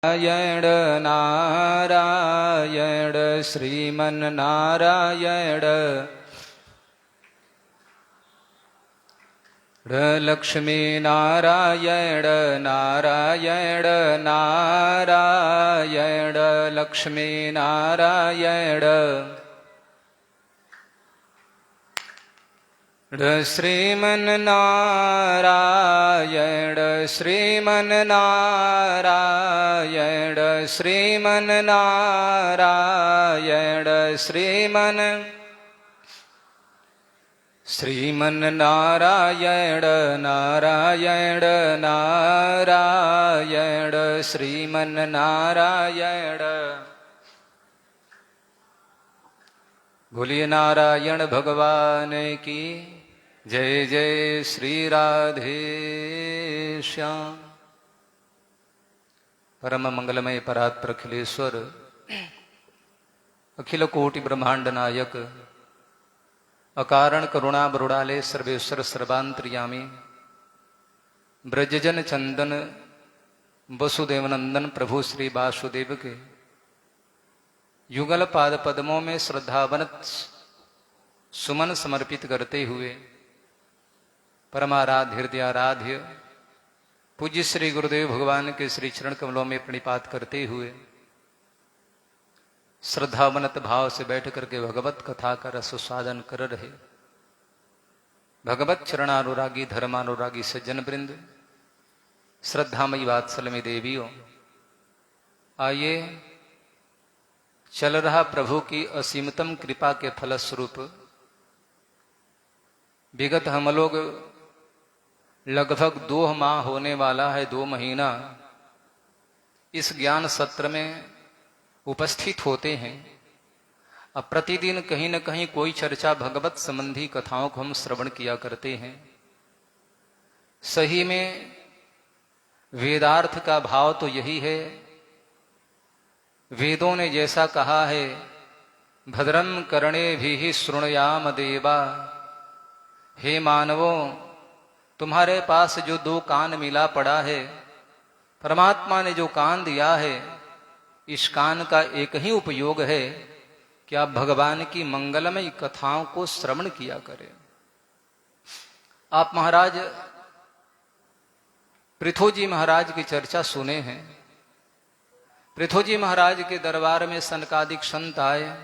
नारायण नारायण श्रीमन नारायण लक्ष्मी नारायण नारायण नारायण लक्ष्मी नारायण श्रीमन नारायण श्रीमन नारायण श्रीमन नारायण श्रीमन नारायण नारायण नारायण श्रीमन नारायण। बोलिए नारायण भगवान की जय जय श्री राधे श्याम। परम मंगलमय परात्पर अखिलेश्वर अखिल कोटि ब्रह्मांड नायक अकारण करुणा बरुड़ाले सर्वेश्वर सर्वांतर्यामी ब्रजजन चंदन वसुदेव नंदन प्रभु श्री वासुदेव के युगल पाद पद्मों में श्रद्धावनत सुमन समर्पित करते हुए परमाराध्य हृदयाराध्य पूज्य श्री गुरुदेव भगवान के श्री चरण कमलों में प्रणिपात करते हुए श्रद्धावनत भाव से बैठ करके भगवत कथा का रसस्वादन कर रहे भगवत चरणानुरागी धर्मानुरागी सज्जन वृंद, श्रद्धामयी वात्सल्यमयी देवियों, आइए चल रहा प्रभु की असीमतम कृपा के फलस्वरूप विगत हम लोग लगभग 2 माह होने वाला है, 2 महीना इस ज्ञान सत्र में उपस्थित होते हैं। अब प्रतिदिन कहीं न कहीं कोई चर्चा भगवत संबंधी कथाओं को हम श्रवण किया करते हैं। सही में वेदार्थ का भाव तो यही है, वेदों ने जैसा कहा है भद्रम कर्णे भी शृणुयाम देवा, हे मानवों तुम्हारे पास जो 2 कान मिला पड़ा है, परमात्मा ने जो कान दिया है, इस कान का एक ही उपयोग है कि आप भगवान की मंगलमय कथाओं को श्रवण किया करें। आप महाराज पृथ्वी महाराज की चर्चा सुने हैं। पृथ्वी महाराज के दरबार में सनकादिक संत आए,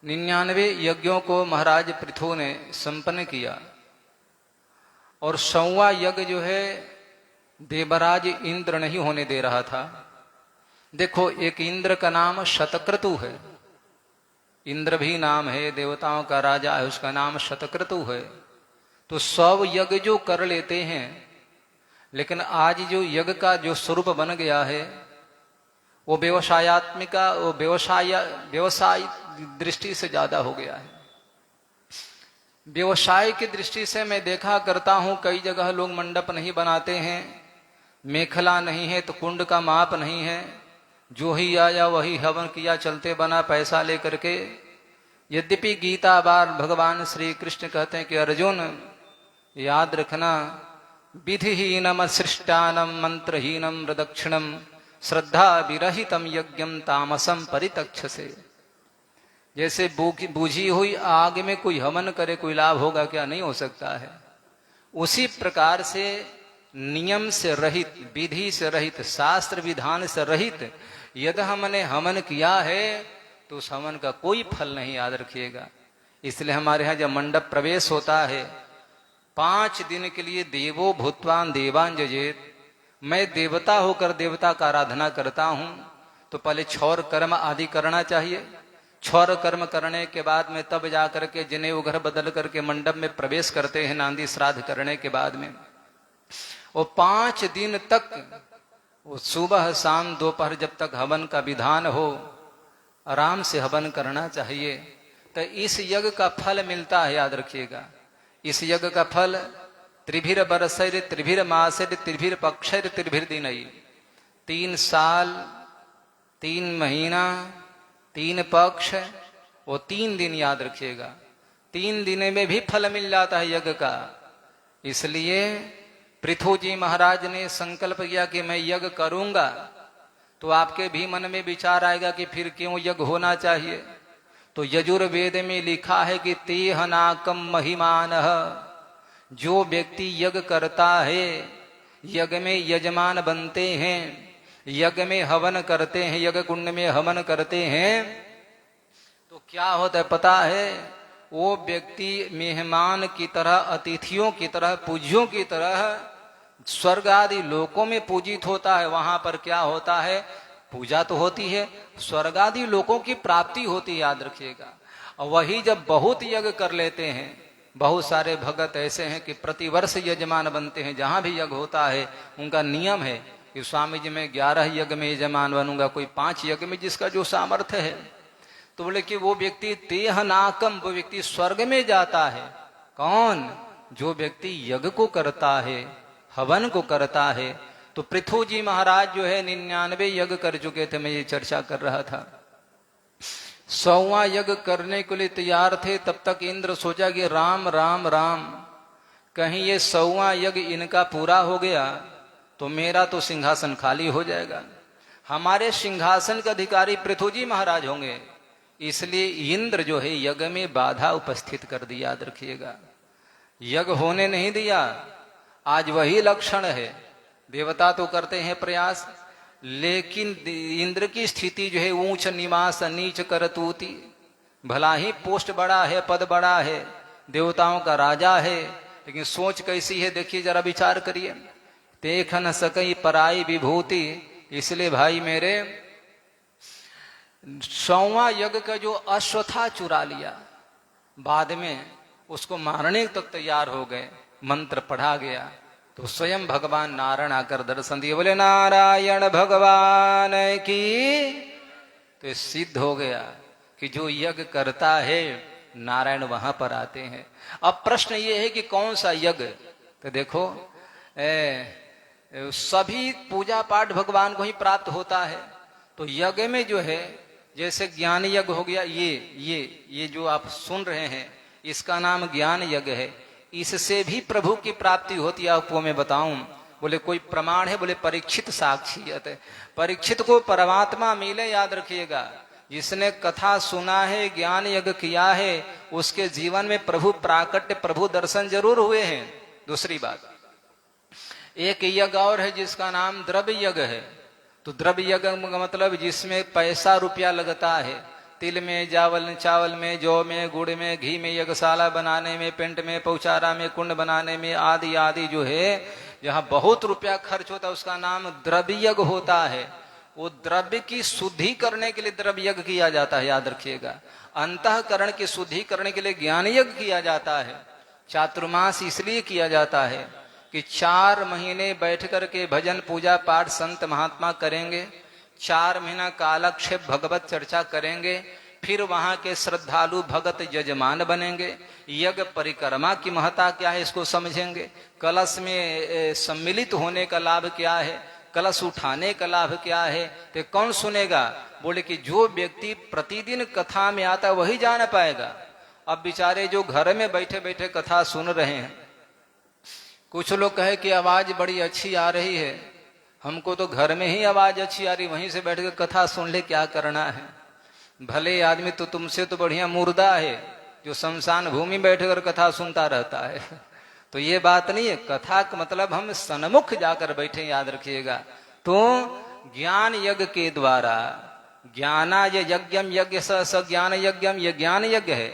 99 यज्ञों को महाराज पृथु ने संपन्न किया और 100वां यज्ञ जो है देवराज इंद्र नहीं होने दे रहा था। देखो, एक इंद्र का नाम शतक्रतु है, इंद्र भी नाम है, देवताओं का राजा है, उसका नाम शतक्रतु है। तो 100 यज्ञ जो कर लेते हैं, लेकिन आज जो यज्ञ का जो स्वरूप बन गया है वो व्यवसायात्मिका, वो व्यवसाय दृष्टि से ज्यादा हो गया है। व्यवसाय की दृष्टि से मैं देखा करता हूं कई जगह लोग मंडप नहीं बनाते हैं, मेखला नहीं है तो कुंड का माप नहीं है, जो ही आया वही हवन किया, चलते बना पैसा लेकर के। यद्यपि गीता बार भगवान श्री कृष्ण कहते हैं कि अर्जुन याद रखना, विधिहीनम सृष्टानम मंत्रहीनम प्रदक्षिणम श्रद्धा विरहितम यज्ञम तामसम परितक्षसे। जैसे बूझी हुई आग में कोई हवन करे कोई लाभ होगा क्या? नहीं हो सकता है। उसी प्रकार से नियम से रहित, विधि से रहित, शास्त्र विधान से रहित यदि हमने हवन किया है तो उस हवन का कोई फल नहीं, याद रखिएगा। इसलिए हमारे यहाँ जब मंडप प्रवेश होता है 5 दिन के लिए देवो भूतवान देवान जजेत, मैं देवता होकर देवता का आराधना करता हूं, तो पहले क्षौर कर्म आदि करना चाहिए। क्षौर कर्म करने के बाद में तब जाकर के जनेऊ घर बदल करके मंडप में प्रवेश करते हैं, नांदी श्राद्ध करने के बाद में। वो 5 दिन तक वो सुबह शाम दोपहर जब तक हवन का विधान हो, आराम से हवन करना चाहिए। तो इस यज्ञ का फल मिलता है, याद रखिएगा। इस यज्ञ का फल त्रिभिर बरसैर त्रिभिर मासैर त्रिभिर पक्षैर त्रिभिर दिनई, 3 साल 3 महीना 3 पक्ष, वो 3 दिन, याद रखिएगा। 3 दिन में भी फल मिल जाता है यज्ञ का। इसलिए पृथु जी महाराज ने संकल्प किया कि मैं यज्ञ करूंगा, तो आपके भी मन में विचार आएगा कि फिर क्यों यज्ञ होना चाहिए। तो यजुर्वेद में लिखा है कि तेहनाकम महिमानः, जो व्यक्ति यज्ञ करता है, यज्ञ में यजमान बनते हैं, यज्ञ में हवन करते हैं, यज्ञ कुंड में हवन करते हैं, तो क्या होता है पता है? वो व्यक्ति मेहमान की तरह, अतिथियों की तरह, पूज्यों की तरह स्वर्ग आदि लोकों में पूजित होता है। वहां पर क्या होता है? पूजा तो होती है, स्वर्ग आदि लोकों की प्राप्ति होती है, याद रखिएगा। और वही जब बहुत यज्ञ कर लेते हैं, बहुत सारे भगत ऐसे हैं कि प्रतिवर्ष यजमान बनते हैं, जहां भी यज्ञ होता है उनका नियम है कि स्वामी जी मैं 11 यज्ञ में यजमान बनूंगा, कोई 5 यज्ञ में, जिसका जो सामर्थ्य है। तो बोले कि वो व्यक्ति तेहनाकम, वो व्यक्ति स्वर्ग में जाता है। कौन? जो व्यक्ति यज्ञ को करता है, हवन को करता है। तो पृथु जी महाराज जो है 99 यज्ञ कर चुके थे, मैं ये चर्चा कर रहा था। 100वां यज्ञ करने के लिए तैयार थे, तब तक इंद्र सोचा कि राम राम राम, कहीं ये 100वां यज्ञ इनका पूरा हो गया तो मेरा तो सिंहासन खाली हो जाएगा। हमारे सिंहासन के अधिकारी पृथु जी महाराज होंगे, इसलिए इंद्र जो है यज्ञ में बाधा उपस्थित कर दिया। याद रखिएगा, यज्ञ होने नहीं दिया। आज वही लक्षण है, देवता तो करते हैं प्रयास, लेकिन इंद्र की स्थिति जो है ऊंच निवास नीच करतूती। भला ही पोस्ट बड़ा है, पद बड़ा है, देवताओं का राजा है, लेकिन सोच कैसी है देखिए, जरा विचार करिए। देख न सकई पराई विभूति। इसलिए भाई मेरे, 100वां यज्ञ का जो अश्वत्था चुरा लिया, बाद में उसको मारने तक तैयार हो गए, मंत्र पढ़ा गया तो स्वयं भगवान नारायण आकर दर्शन दिए, बोले नारायण भगवान की। तो सिद्ध हो गया कि जो यज्ञ करता है नारायण वहां पर आते हैं। अब प्रश्न ये है कि कौन सा यज्ञ? तो देखो सभी पूजा पाठ भगवान को ही प्राप्त होता है। तो यज्ञ में जो है, जैसे ज्ञान यज्ञ हो गया, ये जो आप सुन रहे हैं इसका नाम ज्ञान यज्ञ है। इससे भी प्रभु की प्राप्ति होती है। आपको मैं बताऊं, बोले कोई प्रमाण है? बोले परीक्षित साक्षियत है। परीक्षित को परमात्मा मिले, याद रखिएगा। जिसने कथा सुना है, ज्ञान यज्ञ किया है, उसके जीवन में प्रभु प्राकट्य, प्रभु दर्शन जरूर हुए हैं। दूसरी बात, एक यज्ञ और है जिसका नाम द्रव्य यज्ञ है। तो द्रव्य यज्ञ का मतलब जिसमें पैसा रुपया लगता है। तिल में, चावल में, जौ में, गुड़ में, घी में, यज्ञशाला बनाने में, पेंट में, पौचारा में, कुंड बनाने में, आदि आदि जो है, जहाँ बहुत रुपया खर्च होता है उसका नाम द्रव्य यज्ञ होता है। वो द्रव्य की शुद्धि करने के लिए द्रव्य यज्ञ किया जाता है, याद रखिएगा। अंतःकरण की शुद्धि करने के लिए ज्ञान यज्ञ किया जाता है। चातुर्मास इसलिए किया जाता है कि 4 महीने बैठ करके भजन पूजा पाठ संत महात्मा करेंगे, 4 महीना कालक्षेप भगवत चर्चा करेंगे, फिर वहां के श्रद्धालु भगत यजमान बनेंगे। यज्ञ परिक्रमा की महत्ता क्या है इसको समझेंगे। कलश में सम्मिलित होने का लाभ क्या है, कलश उठाने का लाभ क्या है, तो कौन सुनेगा? बोले कि जो व्यक्ति प्रतिदिन कथा में आता वही जान पाएगा। अब बेचारे जो घर में बैठे बैठे कथा सुन रहे हैं, कुछ लोग कहे कि आवाज बड़ी अच्छी आ रही है, हमको तो घर में ही आवाज अच्छी आ रही, वहीं से बैठ कर कथा सुन ले, क्या करना है? भले आदमी तो तुमसे तो बढ़िया मुर्दा है जो शमशान भूमि बैठकर कथा सुनता रहता है। तो ये बात नहीं है। कथा का मतलब हम सन्मुख जाकर बैठे, याद रखिएगा। तो ज्ञान यज्ञ के द्वारा, ज्ञाना यज्ञम यज्ञ स ज्ञान यज्ञम, ये ज्ञान यज्ञ है।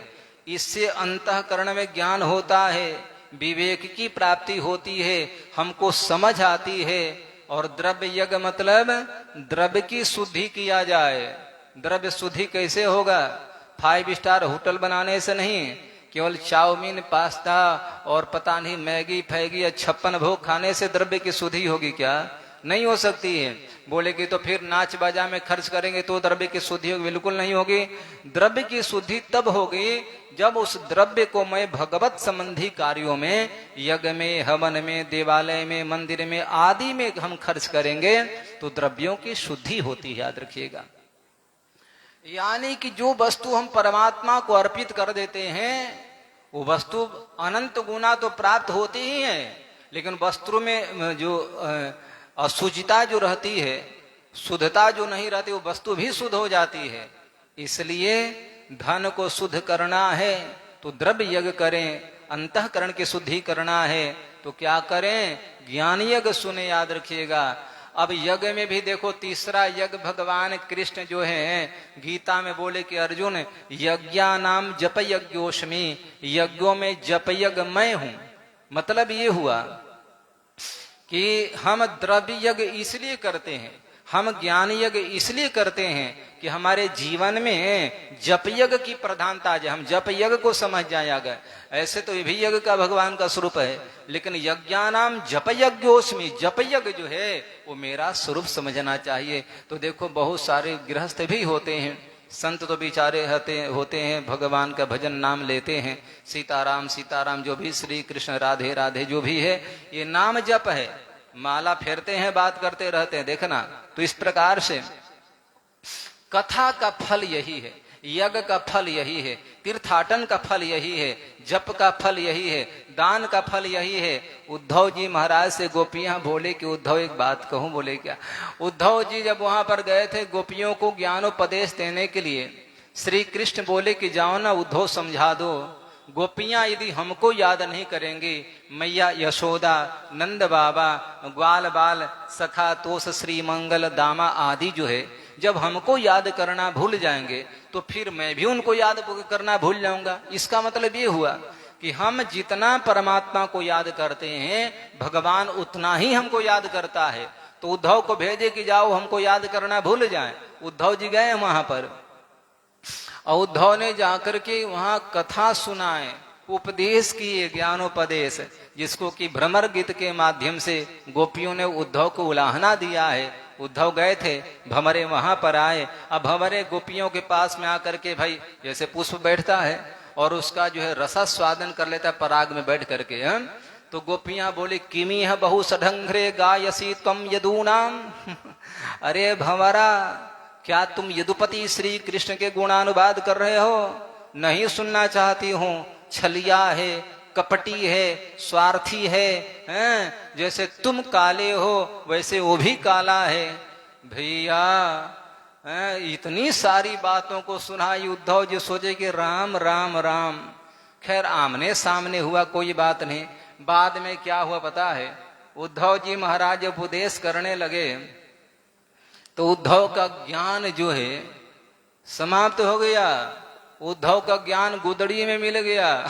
इससे अंतःकरण में ज्ञान होता है, विवेक की प्राप्ति होती है, हमको समझ आती है। और द्रव्य यज्ञ मतलब द्रव्य की शुद्धि किया जाए। द्रव्य शुद्धि कैसे होगा? 5 स्टार होटल बनाने से नहीं, केवल चाउमीन, पास्ता और पता नहीं मैगी फैगी या 56 भोग खाने से द्रव्य की शुद्धि होगी क्या? नहीं हो सकती है। बोले कि तो फिर नाच बाजा में खर्च करेंगे तो द्रव्य की शुद्धि होगी? बिल्कुल नहीं होगी। द्रव्य की शुद्धि तब होगी जब उस द्रव्य को मैं भगवत संबंधी कार्यों में, यज्ञ में, हवन में, देवालय में, मंदिर में आदि में हम खर्च करेंगे तो द्रव्यों की शुद्धि होती है, याद रखिएगा। यानी कि जो वस्तु हम परमात्मा को अर्पित कर देते हैं वो वस्तु अनंत गुना तो प्राप्त होती ही है, लेकिन वस्तु में जो अशुचिता जो रहती है, शुद्धता जो नहीं रहती वो वस्तु भी शुद्ध हो जाती है। इसलिए धन को शुद्ध करना है तो द्रव्य यज्ञ करें, अंतःकरण की शुद्धि करना है तो क्या करें, ज्ञान यज्ञ सुने, याद रखिएगा। अब यज्ञ में भी देखो तीसरा यज्ञ भगवान कृष्ण जो है गीता में बोले कि अर्जुन यज्ञानाम जप यज्ञोष्मि, यज्ञों में जप यज्ञ मैं हूं। मतलब ये हुआ कि हम द्रव्य यज्ञ इसलिए करते हैं, हम ज्ञान यज्ञ इसलिए करते हैं कि हमारे जीवन में जप यज्ञ की प्रधानता है, हम जप यज्ञ को समझ जाएगा। ऐसे तो ये भी यज्ञ का भगवान का स्वरूप है, लेकिन यज्ञानाम जप यज्ञोस्मि, जप यज्ञ जो है वो मेरा स्वरूप समझना चाहिए। तो देखो बहुत सारे गृहस्थ भी होते हैं, संत तो बेचारे होते हैं, भगवान का भजन नाम लेते हैं, सीताराम सीताराम जो भी, श्री कृष्ण राधे राधे जो भी है, ये नाम जप है, माला फेरते हैं, बात करते रहते हैं, देखना। तो इस प्रकार से कथा का फल यही है, यज्ञ का फल यही है, तीर्थाटन का फल यही है, जप का फल यही है, दान का फल यही है। उद्धव जी महाराज से गोपियां बोले कि उद्धव एक बात कहूं, बोले क्या? उद्धव जी जब वहां पर गए थे गोपियों को ज्ञानोपदेश देने के लिए, श्री कृष्ण बोले कि जाओ ना उद्धव समझा दो। गोपियां यदि हमको याद नहीं करेंगी, मैया यशोदा, नंद बाबा, ग्वाल बाल, सखा तोष, श्री मंगल दामा आदि जो है, जब हमको याद करना भूल जाएंगे तो फिर मैं भी उनको याद करना भूल जाऊंगा। इसका मतलब ये हुआ कि हम जितना परमात्मा को याद करते हैं भगवान उतना ही हमको याद करता है। तो उद्धव को भेजे कि जाओ हमको याद करना भूल जाए। उद्धव जी गए वहां पर और उद्धव ने जाकर के वहां कथा सुनाए, उपदेश किए, ज्ञानोपदेश, जिसको कि भ्रमर गीत के माध्यम से गोपियों ने उद्धव को उलाहना दिया है। उद्धव गए थे, भंवरे वहां पर आए। अब भंवरे गोपियों के पास में आकर के भाई जैसे पुष्प बैठता है और उसका जो है रसा स्वादन कर लेता है पराग में बैठ करके, तो गोपियां बोली किमी है बहु सढंघ्रे गायसी तम यदूनाम। अरे भंवरा, क्या तुम यदुपति श्री कृष्ण के गुणानुवाद कर रहे हो? नहीं सुनना चाहती हूं। छलिया है, कपटी है, स्वार्थी है, जैसे तुम काले हो वैसे वो भी काला है। भैया इतनी सारी बातों को सुनाई। उद्धव जी सोचे कि राम राम राम। खैर आमने सामने हुआ कोई बात नहीं। बाद में क्या हुआ पता है? उद्धव जी महाराज जब उपदेश करने लगे तो उद्धव का ज्ञान जो है समाप्त हो गया। उद्धव का ज्ञान गुदड़ी में मिल गया।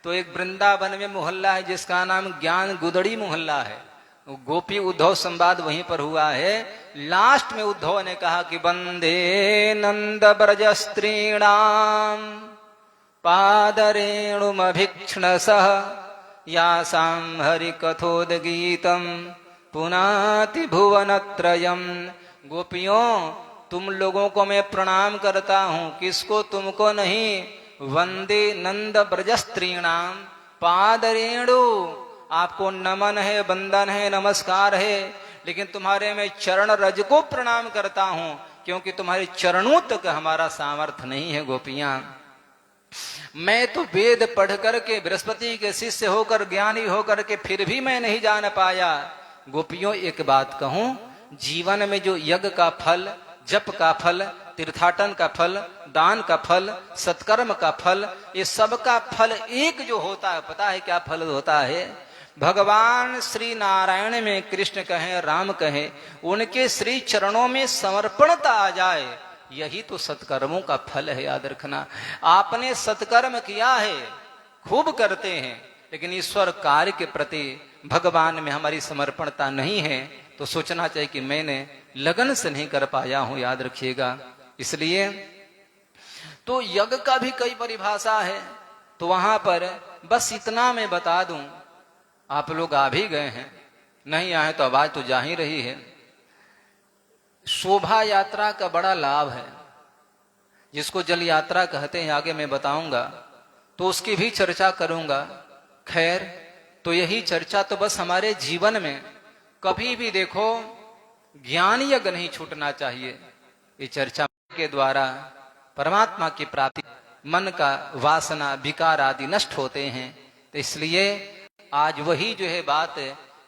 तो एक वृंदावन में मोहल्ला है जिसका नाम ज्ञान गुदड़ी मोहल्ला है। गोपी उद्धव संवाद वहीं पर हुआ है। लास्ट में उद्धव ने कहा कि वंदे नंद ब्रज स्त्रीणाम पादरेणुमभीक्ष्णसः यासां हरि कथोदगीतम पुनाति भुवनत्रयम्। गोपियों तुम लोगों को मैं प्रणाम करता हूं, किसको? तुमको नहीं। वंदे नंद ब्रज स्त्रीणाम पादरेणु, आपको नमन है, वंदन है, नमस्कार है, लेकिन तुम्हारे मैं चरण रज को प्रणाम करता हूं क्योंकि तुम्हारे चरणों तक हमारा सामर्थ्य नहीं है। गोपियां, मैं तो वेद पढ़ करके बृहस्पति के शिष्य होकर ज्ञानी होकर के फिर भी मैं नहीं जान पाया। गोपियों एक बात कहूं, जीवन में जो यज्ञ का फल, जप का फल, तीर्थाटन का फल, दान का फल, सत्कर्म का फल, ये सब का फल एक जो होता है, पता है क्या फल होता है? भगवान श्री नारायण में कृष्ण कहें, राम कहें, उनके श्री चरणों में समर्पणता आ जाए, यही तो सत्कर्मों का फल है। याद रखना, आपने सत्कर्म किया है, खूब करते हैं, लेकिन ईश्वर कार्य के प्रति भगवान में हमारी समर्पणता नहीं है, तो सोचना चाहिए कि मैंने लगन से नहीं कर पाया हूं। याद रखिएगा। इसलिए तो यज्ञ का भी कई परिभाषा है, तो वहां पर बस इतना मैं बता दूं। आप लोग आ भी गए हैं, नहीं आए तो आवाज तो जा ही रही है। शोभा यात्रा का बड़ा लाभ है, जिसको जल यात्रा कहते हैं, आगे मैं बताऊंगा, तो उसकी भी चर्चा करूंगा। खैर, तो यही चर्चा तो बस हमारे जीवन में कभी भी देखो ज्ञान यज्ञ नहीं छूटना चाहिए। ये चर्चा के द्वारा परमात्मा की प्राप्ति, मन का वासना, विकार आदि नष्ट होते हैं। तो इसलिए आज वही जो है बात,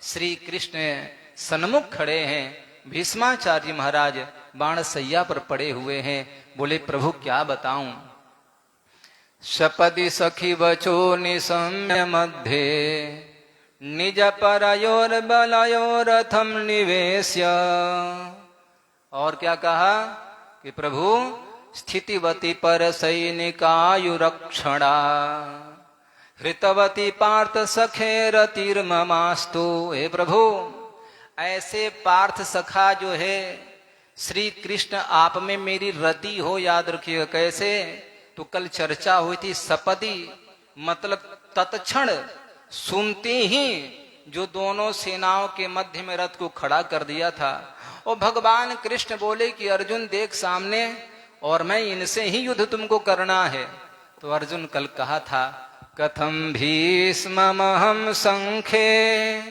श्री कृष्ण सन्मुख खड़े हैं, भीष्माचार्य महाराज बाणसैया पर पड़े हुए हैं। बोले प्रभु क्या बताऊं। सपदि सखी वचो निशम्य मध्ये निज परयोर बलयोरथम निवेश्य। और क्या कहा कि प्रभु स्थितिवती पर सैनिकायुरक्षणा हृतवती पार्थ सखे रतिर्ममास्तु। हे प्रभु ऐसे पार्थ सखा जो है श्री कृष्ण आप में मेरी रति हो। याद रखिएगा कैसे, तो कल चर्चा हुई थी सपदी मतलब तत्क्षण सुनते ही जो दोनों सेनाओं के मध्य में रथ को खड़ा कर दिया था। और भगवान कृष्ण बोले कि अर्जुन देख सामने और मैं इनसे ही युद्ध तुमको करना है। तो अर्जुन कल कहा था कथम भीष्ममहं संखे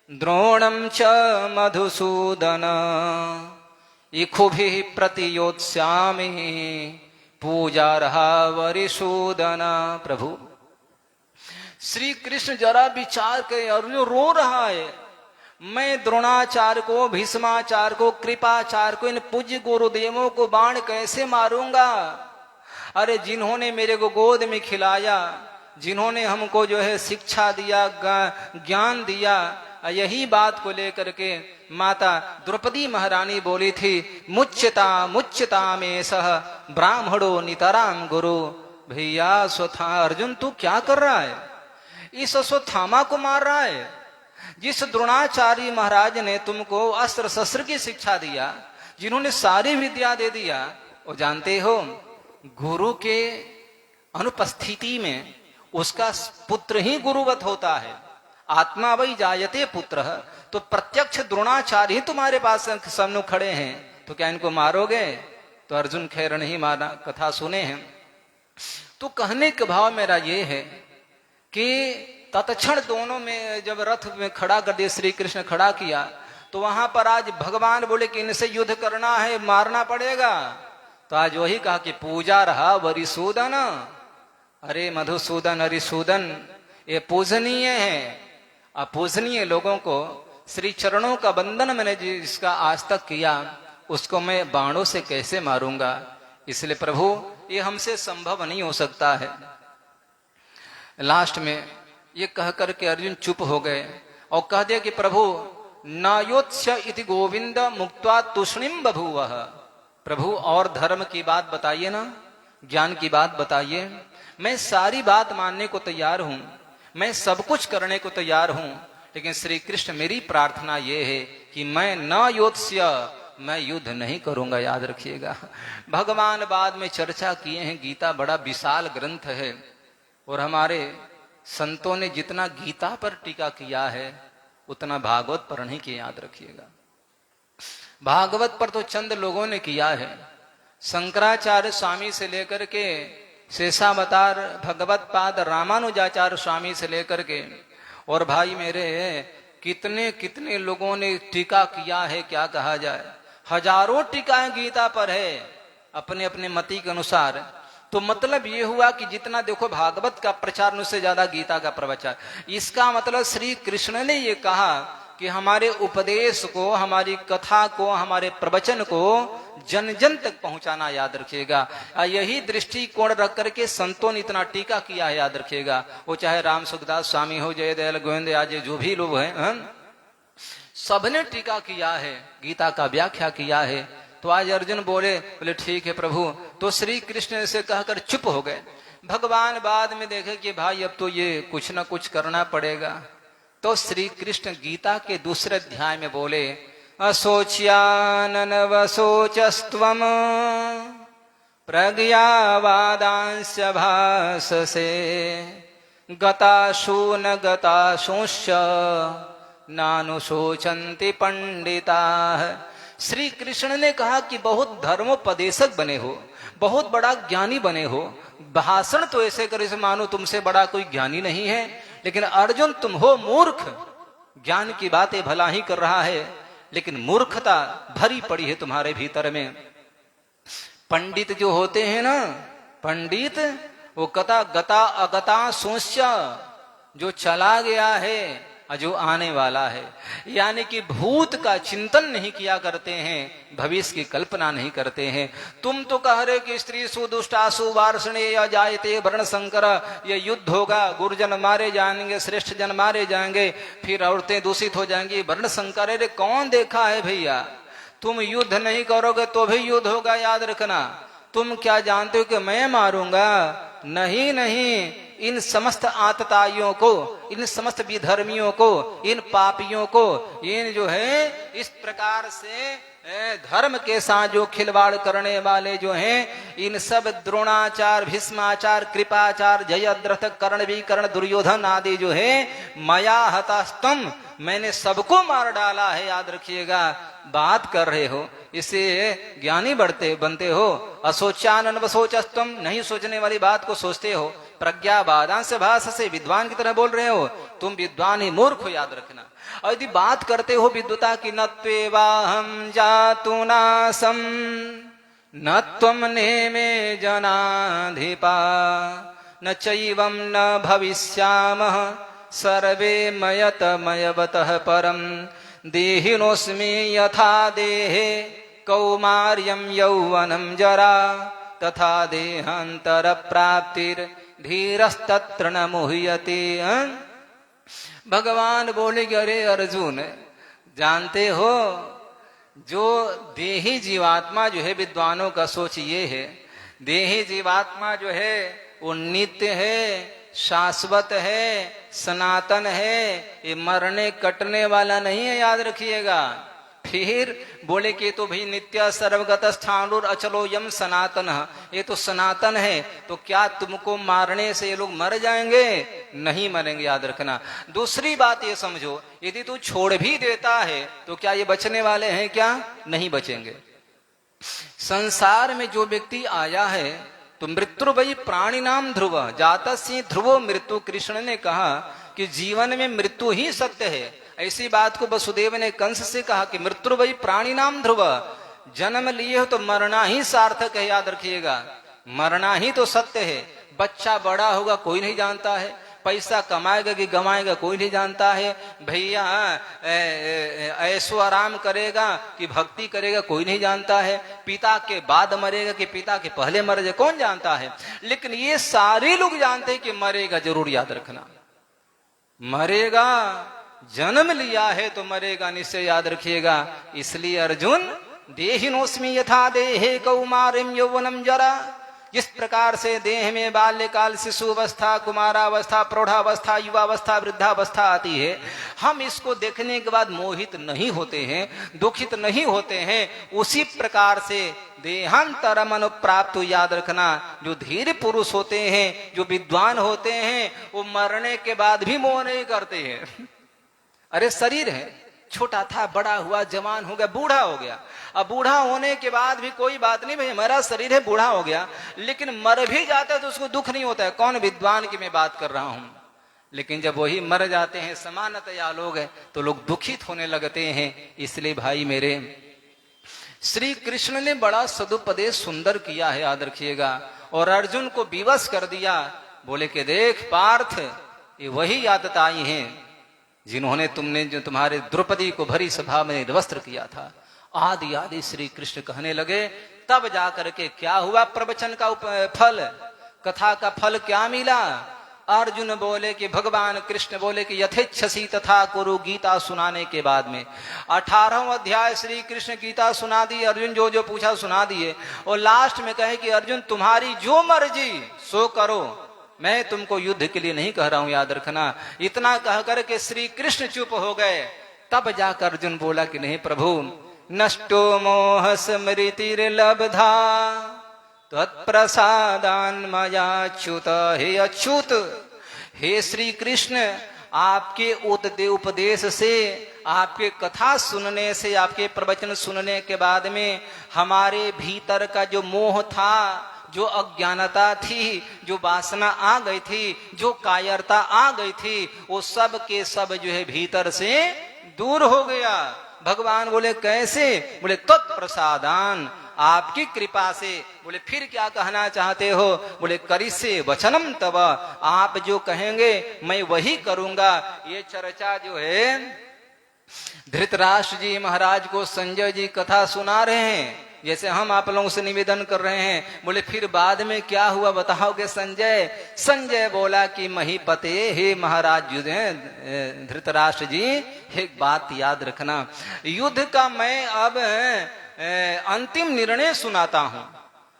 द्रोणं च मधुसूदन इखुभिः प्रतियोत्स्यामि पूजार्हा वरिसूदन। प्रभु श्री कृष्ण जरा विचार करे, अर्जुन रो रहा है। मैं द्रोणाचार्य को, भीष्माचार्य को, कृपाचार्य को, इन पूज्य गुरुदेवों को बाण कैसे मारूंगा। अरे जिन्होंने मेरे को गोद में खिलाया, जिन्होंने हमको जो है शिक्षा दिया, ज्ञान दिया, यही बात को लेकर के माता द्रौपदी महारानी बोली थी मुच्यता मुच्यता में सह ब्राह्मणो नितराम गुरु। भैया स्वथा अर्जुन तू क्या कर रहा है, इस अश्वत्थामा को मार रहा है जिस द्रोणाचार्य महाराज ने तुमको अस्त्र शस्त्र की शिक्षा दिया, जिन्होंने सारी विद्या दे दिया। और जानते हो गुरु के अनुपस्थिति में उसका पुत्र ही गुरुवत होता है। आत्मा वही जायते पुत्र। तो प्रत्यक्ष द्रोणाचार्य ही तुम्हारे पास सम्मुख खड़े हैं, तो क्या इनको मारोगे। तो अर्जुन खैर नहीं मारा, कथा सुने हैं। तो कहने का भाव मेरा ये है कि तत्क्षण दोनों में जब रथ में खड़ा कर दिया, श्री कृष्ण खड़ा किया, तो वहां पर आज भगवान बोले कि इनसे युद्ध करना है, मारना पड़ेगा। तो आज वही कहा कि पूजा रहा वरिसूदन। अरे मधुसूदन हरिसूदन ये पूजनीय है। अपूजनीय लोगों को श्री चरणों का बंधन मैंने जिसका आज तक किया, उसको मैं बाणों से कैसे मारूंगा। इसलिए प्रभु ये हमसे संभव नहीं हो सकता है। लास्ट में ये कह करके अर्जुन चुप हो गए और कह दिया कि प्रभु नायोत्स्य इति गोविंद मुक्त्वा तूष्णीम बभूवः। प्रभु और धर्म की बात बताइए ना, ज्ञान की बात बताइए। मैं सारी बात मानने को तैयार हूं, मैं सब कुछ करने को तैयार हूं, लेकिन श्री कृष्ण मेरी प्रार्थना ये है कि मैं न योत्स्य, मैं युद्ध नहीं करूंगा। याद रखिएगा भगवान बाद में चर्चा किए हैं, गीता बड़ा विशाल ग्रंथ है और हमारे संतों ने जितना गीता पर टीका किया है उतना भागवत पर नहीं किया। याद रखिएगा भागवत पर तो चंद लोगों ने किया है। शंकराचार्य स्वामी से लेकर के शेषावतार भगवत पाद रामानुजाचार्य स्वामी से लेकर के और भाई मेरे कितने कितने लोगों ने टीका किया है, क्या कहा जाए। हजारों टीकाएं गीता पर है अपने अपने मति के अनुसार। तो मतलब ये हुआ कि जितना देखो भागवत का प्रचार उससे ज्यादा गीता का प्रवचन। इसका मतलब श्री कृष्ण ने ये कहा कि हमारे उपदेश को, हमारी कथा को, हमारे प्रवचन को जन जन तक पहुंचाना। याद रखिएगा यही दृष्टिकोण रख करके संतों ने इतना टीका किया है। याद रखिएगा वो चाहे राम सुखदास स्वामी हो, जय दयाल गोविंद आज जो भी लोग हैं सबने टीका किया है, गीता का व्याख्या किया है। तो आज अर्जुन बोले ठीक है प्रभु। तो श्री कृष्ण से कहकर चुप हो गए। भगवान बाद में देखे कि भाई अब तो ये कुछ ना कुछ करना पड़ेगा। तो श्री कृष्ण गीता के दूसरे अध्याय में बोले असोच्यानन वसोचस्त्वम प्रज्ञावादांश भाससे गताशु न गताशुश्च नानुशोचन्ति पंडिताः। श्री कृष्ण ने कहा कि बहुत धर्मोपदेशक बने हो, बहुत बड़ा ज्ञानी बने हो, भाषण तो ऐसे करे से मानो तुमसे बड़ा कोई ज्ञानी नहीं है। लेकिन अर्जुन तुम हो मूर्ख, ज्ञान की बातें भला ही कर रहा है लेकिन मूर्खता भरी पड़ी है तुम्हारे भीतर में। पंडित जो होते हैं ना, पंडित वो कथा गता अगता सोच जो चला गया है जो आने वाला है। यानी कि भूत का चिंतन नहीं किया करते हैं, भविष्य की कल्पना नहीं करते हैं। तुम तो कह रहे कि स्त्री सुदुष्टासु वार्षणे या जायते वर्ण संकर, ये युद्ध होगा, गुरुजन मारे जाएंगे, श्रेष्ठ जन मारे जाएंगे, फिर औरतें दूषित हो जाएंगी, वर्ण संकर। अरे कौन देखा है भैया? तुम युद्ध नहीं करोगे तो भी युद्ध होगा, याद रखना। तुम क्या जानते हो कि मैं मारूंगा? नहीं नहीं, इन समस्त आतताइयों को, इन समस्त विधर्मियों को, इन पापियों को, इन जो है इस प्रकार से धर्म के साथ जो खिलवाड़ करने वाले जो हैं, इन सब द्रोणाचार, भीष्माचार, कृपाचार, जयद्रथ, कर्ण, विकर्ण, दुर्योधन आदि जो है, मया हतास्तम, मैंने सबको मार डाला है। याद रखिएगा, बात कर रहे हो, इसे ज्ञानी बनते हो। असोचानन वसोचस्तम, नहीं सोचने वाली बात को सोचते हो। प्रज्ञावादांश भाष से, विद्वान की तरह बोल रहे हो, तुम विद्वान ही मूर्ख हो, याद रखना। और यदि बात करते हो विद्वता की, न त्वेवाहं जातु नासं न त्वं नेमे जनाधिपा न चैवं न भविष्यामः सर्वे मयतमयवतः परम देहिनोऽस्मि यथा देहे कौमार्यं यौवनं जरा तथा देहांतर प्राप्तिर धीरस्तत्र न मुह्यते। भगवान बोले कि अरे अर्जुन, जानते हो जो देही जीवात्मा जो है, विद्वानों का सोच ये है, देही जीवात्मा जो है वो नित्य है, शाश्वत है, सनातन है, ये मरने कटने वाला नहीं है, याद रखिएगा। फिर बोले कि तो भाई नित्य सर्वगत स्थानुर अचलो यम सनातन, ये तो सनातन है, तो क्या तुमको मारने से ये लोग मर जाएंगे? नहीं मरेंगे, याद रखना। दूसरी बात ये समझो, यदि तू छोड़ भी देता है तो क्या ये बचने वाले हैं? क्या नहीं बचेंगे। संसार में जो व्यक्ति आया है तो मृत्यु वही प्राणी नाम ध्रुव, जातस्य ध्रुवो मृत्यु। कृष्ण ने कहा कि जीवन में मृत्यु ही सत्य है। ऐसी बात को वसुदेव ने कंस से कहा कि मृत्यु वही प्राणी नाम ध्रुव, जन्म लिए हो तो मरना ही सार्थक है, याद रखिएगा। मरना ही तो सत्य है। बच्चा बड़ा होगा कोई नहीं जानता है, पैसा कमाएगा कि गमाएगा कोई नहीं जानता है, भैया ऐसो आराम करेगा कि भक्ति करेगा कोई नहीं जानता है, पिता के बाद मरेगा कि पिता के पहले मर जाए कौन जानता है। लेकिन ये सारे लोग जानते हैं कि मरेगा जरूर, याद रखना। मरेगा, जन्म लिया है तो मरेगा निश्चय, याद रखिएगा। इसलिए अर्जुन, देहिनोस्मि यथा देहे कौमारिम यौवनम जरा, जिस प्रकार से देह में बाल्यकाल, शिशु अवस्था, कुमारावस्था, प्रौढ़ावस्था, युवावस्था, वृद्धावस्था आती है, हम इसको देखने के बाद मोहित नहीं होते हैं, दुखित नहीं होते हैं, उसी प्रकार से देहांतरम अनुप्राप्त, याद रखना। जो धीर पुरुष होते हैं, जो विद्वान होते हैं, वो मरने के बाद भी मोह नहीं करते हैं। अरे शरीर है, छोटा था, बड़ा हुआ, जवान हो गया, बूढ़ा हो गया। अब बूढ़ा होने के बाद भी कोई बात नहीं, भाई हमारा शरीर है, बूढ़ा हो गया, लेकिन मर भी जाता है तो उसको दुख नहीं होता है। कौन? विद्वान की मैं बात कर रहा हूं। लेकिन जब वही मर जाते हैं, समानतया लोग हैं, तो लोग दुखित होने लगते हैं। इसलिए भाई मेरे, श्री कृष्ण ने बड़ा सदुपदेश सुंदर किया है, याद रखिएगा। और अर्जुन को विवश कर दिया। बोले कि देख पार्थ, ये वही आतताई हैं जिन्होंने जो तुम्हारे द्रौपदी को भरी सभा में निर्वस्त्र किया था। आदि आदि श्री कृष्ण कहने लगे। तब जाकर के क्या हुआ? प्रवचन का फल, कथा का फल क्या मिला? अर्जुन बोले कि भगवान कृष्ण बोले कि यथेच्छसी तथा कुरु, गीता सुनाने के बाद में 18वां अध्याय श्री कृष्ण गीता सुना दी। अर्जुन जो जो पूछा सुना दिए, और लास्ट में कहे कि अर्जुन तुम्हारी जो मर्जी सो करो, मैं तुमको युद्ध के लिए नहीं कह रहा हूं, याद रखना। इतना कह करके श्री कृष्ण चुप हो गए। तब जाकर अर्जुन बोला कि नहीं प्रभु, नष्टो मोह स्मृतिर्लब्धा तत्प्रसादान मया च्युत। हे अच्युत, हे श्री कृष्ण, आपके उपदेश से, आपके कथा सुनने से, आपके प्रवचन सुनने के बाद में हमारे भीतर का जो मोह था, जो अज्ञानता थी, जो वासना आ गई थी, जो कायरता आ गई थी, वो सब के सब जो है भीतर से दूर हो गया। भगवान बोले कैसे? बोले तत्प्रसादान, आपकी कृपा से। बोले फिर क्या कहना चाहते हो? बोले करिष्ये वचनम तव, आप जो कहेंगे मैं वही करूंगा। ये चर्चा जो है धृतराष्ट्र जी महाराज को संजय जी कथा सुना रहे हैं, जैसे हम आप लोगों से निवेदन कर रहे हैं। बोले फिर बाद में क्या हुआ बताओगे संजय? संजय बोला कि महीपते, हे महाराज धृतराष्ट्र जी, एक बात याद रखना, युद्ध का मैं अब अंतिम निर्णय सुनाता हूं,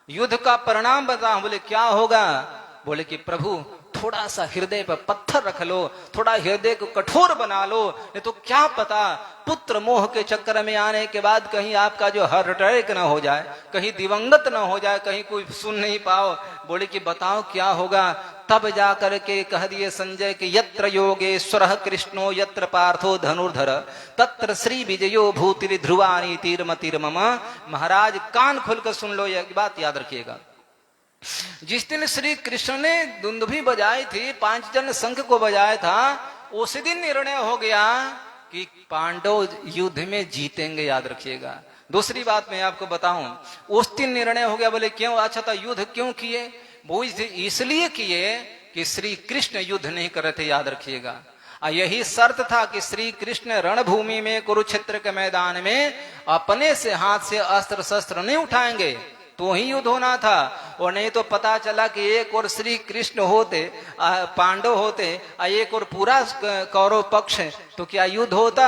युद्ध का परिणाम बताऊं। बोले क्या होगा? बोले कि प्रभु थोड़ा सा हृदय पर पत्थर रख लो, थोड़ा हृदय को कठोर बना लो, नहीं तो क्या पता पुत्र मोह के चक्कर में आने के बाद कहीं आपका जो हार्ट अटैक ना हो जाए, कहीं दिवंगत ना हो जाए, कहीं कोई सुन नहीं पाओ। बोले कि बताओ क्या होगा? तब जाकर के कह दिए संजय कि यत्र योगेश्वर कृष्णो यत्र पार्थो धनुर्धर तत्र श्री विजयो भूति ध्रुवानी तीरमतीर मम। महाराज कान खोलकर सुन लो, यह बात याद रखिएगा। जिस दिन श्री कृष्ण ने दुंदुभी बजाई थी, 5 जन शंख को बजाया था, उसी दिन निर्णय हो गया कि पांडव युद्ध में जीतेंगे, याद रखिएगा। दूसरी बात मैं आपको बताऊं, उस दिन निर्णय हो गया। बोले क्यों? अच्छा था युद्ध क्यों किए? वो इसलिए किए कि श्री कृष्ण युद्ध नहीं कर रहे थे, याद रखिएगा। यही शर्त था कि श्री कृष्ण रणभूमि में कुरुक्षेत्र के मैदान में अपने से हाथ से अस्त्र शस्त्र नहीं उठाएंगे, तो ही युद्ध होना था। और नहीं तो पता चला कि एक और श्री कृष्ण होते, पांडव होते, एक और पूरा कौरव पक्ष, तो क्या युद्ध होता?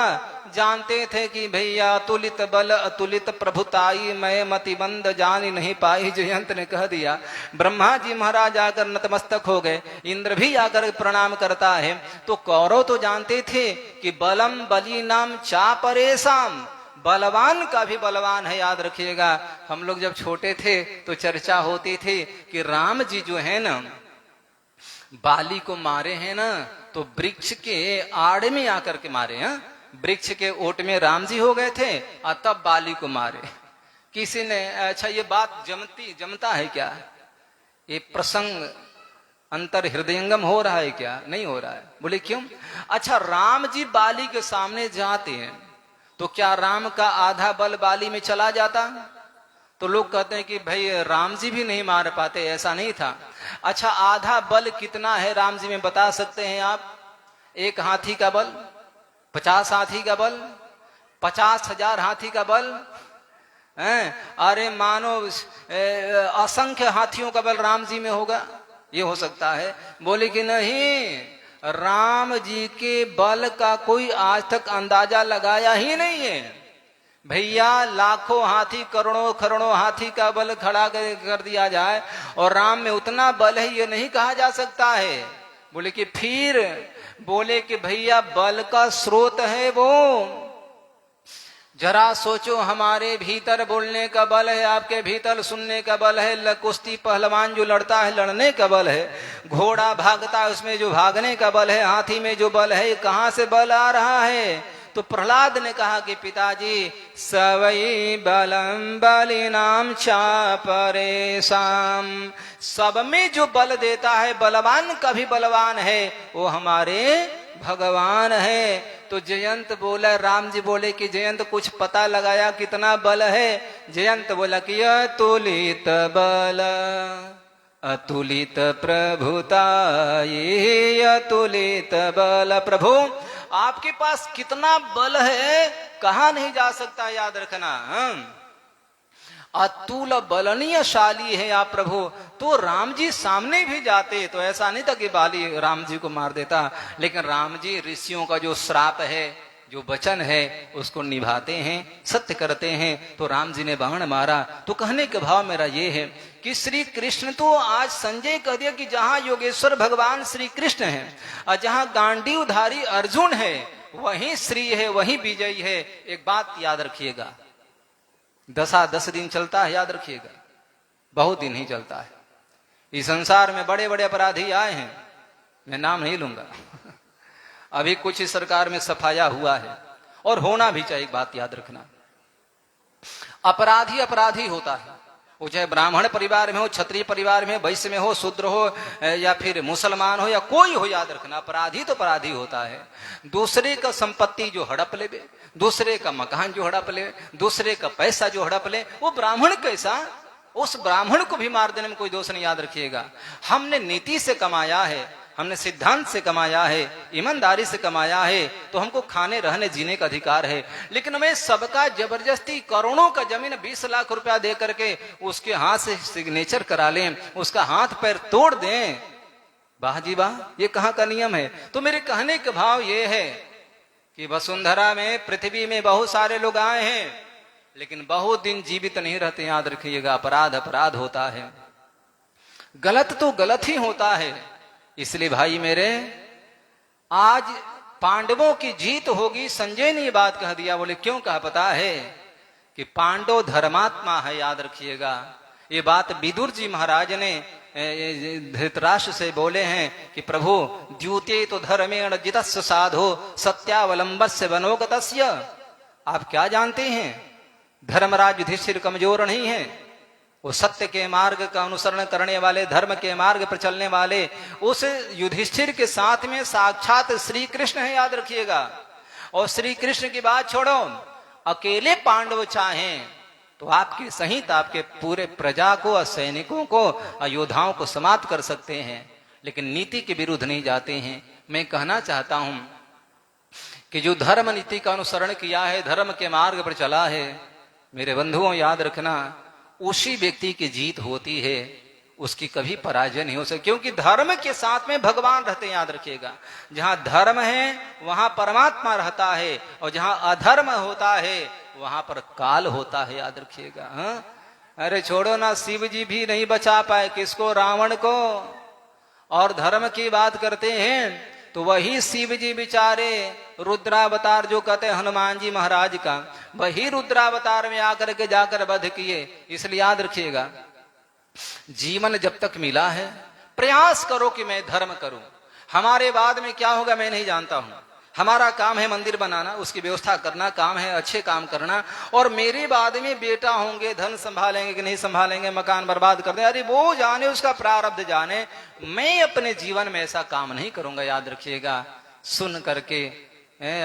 जानते थे कि भैया अतुलित बल अतुलित प्रभुताई मैं मतिबंद जानी नहीं पाई, जयंत ने कह दिया। ब्रह्मा जी महाराज आकर नतमस्तक हो गए, इंद्र भी आकर प्रणाम करता है। तो कौरव तो जानते थे कि बलम बली नाम चा परेशान, बलवान का भी बलवान है, याद रखिएगा। हम लोग जब छोटे थे तो चर्चा होती थी कि राम जी जो है ना बाली को मारे हैं ना, तो वृक्ष के आड़ में आकर के मारे हैं, वृक्ष के ओट में राम जी हो गए थे और तब बाली को मारे। किसी ने, अच्छा ये बात जमता है क्या? ये प्रसंग अंतर हृदयंगम हो रहा है क्या? नहीं हो रहा है। बोले क्यों? अच्छा राम जी बाली के सामने जाते हैं तो क्या राम का आधा बल बाली में चला जाता? तो लोग कहते हैं कि भाई राम जी भी नहीं मार पाते, ऐसा नहीं था। अच्छा आधा बल कितना है राम जी में बता सकते हैं आप? 1 हाथी का बल, 50 हाथी का बल, 50,000 हाथी का बल, अरे मानो असंख्य हाथियों का बल राम जी में होगा, ये हो सकता है? बोले कि नहीं, राम जी के बल का कोई आज तक अंदाजा लगाया ही नहीं है। भैया लाखों हाथी करोड़ों हाथी का बल खड़ा कर दिया जाए और राम में उतना बल है, ये नहीं कहा जा सकता है। बोले कि फिर? बोले कि भैया बल का स्रोत है वो, जरा सोचो, हमारे भीतर बोलने का बल है, आपके भीतर सुनने का बल है, कुश्ती पहलवान जो लड़ता है लड़ने का बल है, घोड़ा भागता है उसमें जो भागने का बल है, हाथी में जो बल है, कहां से बल आ रहा है? तो प्रहलाद ने कहा कि पिताजी सवई बलम बलिनाम चा परेशान, सब में जो बल देता है, बलवान का भी बलवान है, वो हमारे भगवान है। तो जयंत बोला, राम जी बोले कि जयंत कुछ पता लगाया कितना बल है? जयंत बोला कि अतुलित बल अतुलित प्रभुताई अतुलित बल। प्रभु आपके पास कितना बल है, कहा नहीं जा सकता, याद रखना। अतुल बलनीयशाली है आप प्रभु। तो राम जी सामने भी जाते तो ऐसा नहीं था कि बाली राम जी को मार देता, लेकिन राम जी ऋषियों का जो श्राप है, जो वचन है, उसको निभाते हैं, सत्य करते हैं। तो राम जी ने बाण मारा। तो कहने के भाव मेरा ये है कि श्री कृष्ण तो आज संजय कह दिया कि जहां योगेश्वर भगवान श्री कृष्ण है और जहां गांडीवधारी अर्जुन है, वहीं श्री है, वहीं विजयी है। एक बात याद रखिएगा, 10 दिन चलता है, याद रखिएगा, बहुत दिन ही चलता है। इस संसार में बड़े बड़े अपराधी आए हैं, मैं नाम नहीं लूंगा। अभी कुछ इस सरकार में सफाया हुआ है और होना भी चाहिए। बात याद रखना, अपराधी अपराधी होता है, वो चाहे ब्राह्मण परिवार में हो, क्षत्रिय परिवार में, वैश्य में हो, शूद्र हो या फिर मुसलमान हो या कोई हो, याद रखना अपराधी तो अपराधी होता है। दूसरे का संपत्ति जो हड़प ले, दूसरे का मकान जो हड़प ले, दूसरे का पैसा जो हड़प ले, वो ब्राह्मण कैसा, उस ब्राह्मण को भी मार देने में कोई दोष नहीं। याद रखिएगा, हमने नीति से कमाया है, हमने सिद्धांत से कमाया है, ईमानदारी से कमाया है, तो हमको खाने रहने जीने का अधिकार है। लेकिन हमें सबका जबरदस्ती करोड़ों का जमीन 20 लाख रुपया दे करके उसके हाथ से सिग्नेचर करा लें, उसका हाथ पैर तोड़ दें, वाह जी वाह, ये कहाँ का नियम है। तो मेरे कहने का भाव ये है कि वसुंधरा में, पृथ्वी में बहुत सारे लोग आए हैं, लेकिन बहुत दिन जीवित नहीं रहते। याद रखिएगा, अपराध अपराध होता है, गलत तो गलत ही होता है। इसलिए भाई मेरे, आज पांडवों की जीत होगी। संजय ने ये बात कह दिया, बोले क्यों कहा पता है कि पांडव धर्मात्मा है। याद रखिएगा, ये बात विदुर जी महाराज ने धृतराष्ट्र से बोले हैं कि प्रभु द्यूते तो धर्मेण जितस्य साधो सत्यावलंबस्य वनोगतस्य। आप क्या जानते हैं, धर्मराज युधिष्ठिर कमजोर नहीं है, वो सत्य के मार्ग का अनुसरण करने वाले, धर्म के मार्ग पर चलने वाले उस युधिष्ठिर के साथ में साक्षात श्री कृष्ण है। याद रखिएगा, और श्री कृष्ण की बात छोड़ो, अकेले पांडव चाहें तो आपके सहित आपके पूरे प्रजा को, सैनिकों को, योद्धाओं को समाप्त कर सकते हैं, लेकिन नीति के विरुद्ध नहीं जाते हैं। मैं कहना चाहता हूं कि जो धर्म नीति का अनुसरण किया है, धर्म के मार्ग पर चला है, मेरे बंधुओं याद रखना, उसी व्यक्ति की जीत होती है, उसकी कभी पराजय नहीं हो सकती, क्योंकि धर्म के साथ में भगवान रहते हैं। याद रखिएगा, जहां धर्म है वहां परमात्मा रहता है, और जहां अधर्म होता है वहां पर काल होता है। याद रखिएगा। हाँ, अरे छोड़ो ना, शिव जी भी नहीं बचा पाए किसको, रावण को, और धर्म की बात करते हैं तो वही शिव जी बेचारे रुद्रावतार, जो कहते हैं हनुमान जी महाराज का, वही रुद्रावतार में आकर के जाकर वध किए। इसलिए याद रखिएगा, जीवन जब तक मिला है प्रयास करो कि मैं धर्म करूं। हमारे बाद में क्या होगा मैं नहीं जानता हूं। हमारा काम है मंदिर बनाना, उसकी व्यवस्था करना, काम है अच्छे काम करना, और मेरे बाद में बेटा होंगे, धन संभालेंगे कि नहीं संभालेंगे, मकान बर्बाद कर दें, अरे वो जाने, उसका प्रारब्ध जाने। मैं अपने जीवन में ऐसा काम नहीं करूंगा। याद रखिएगा। सुन करके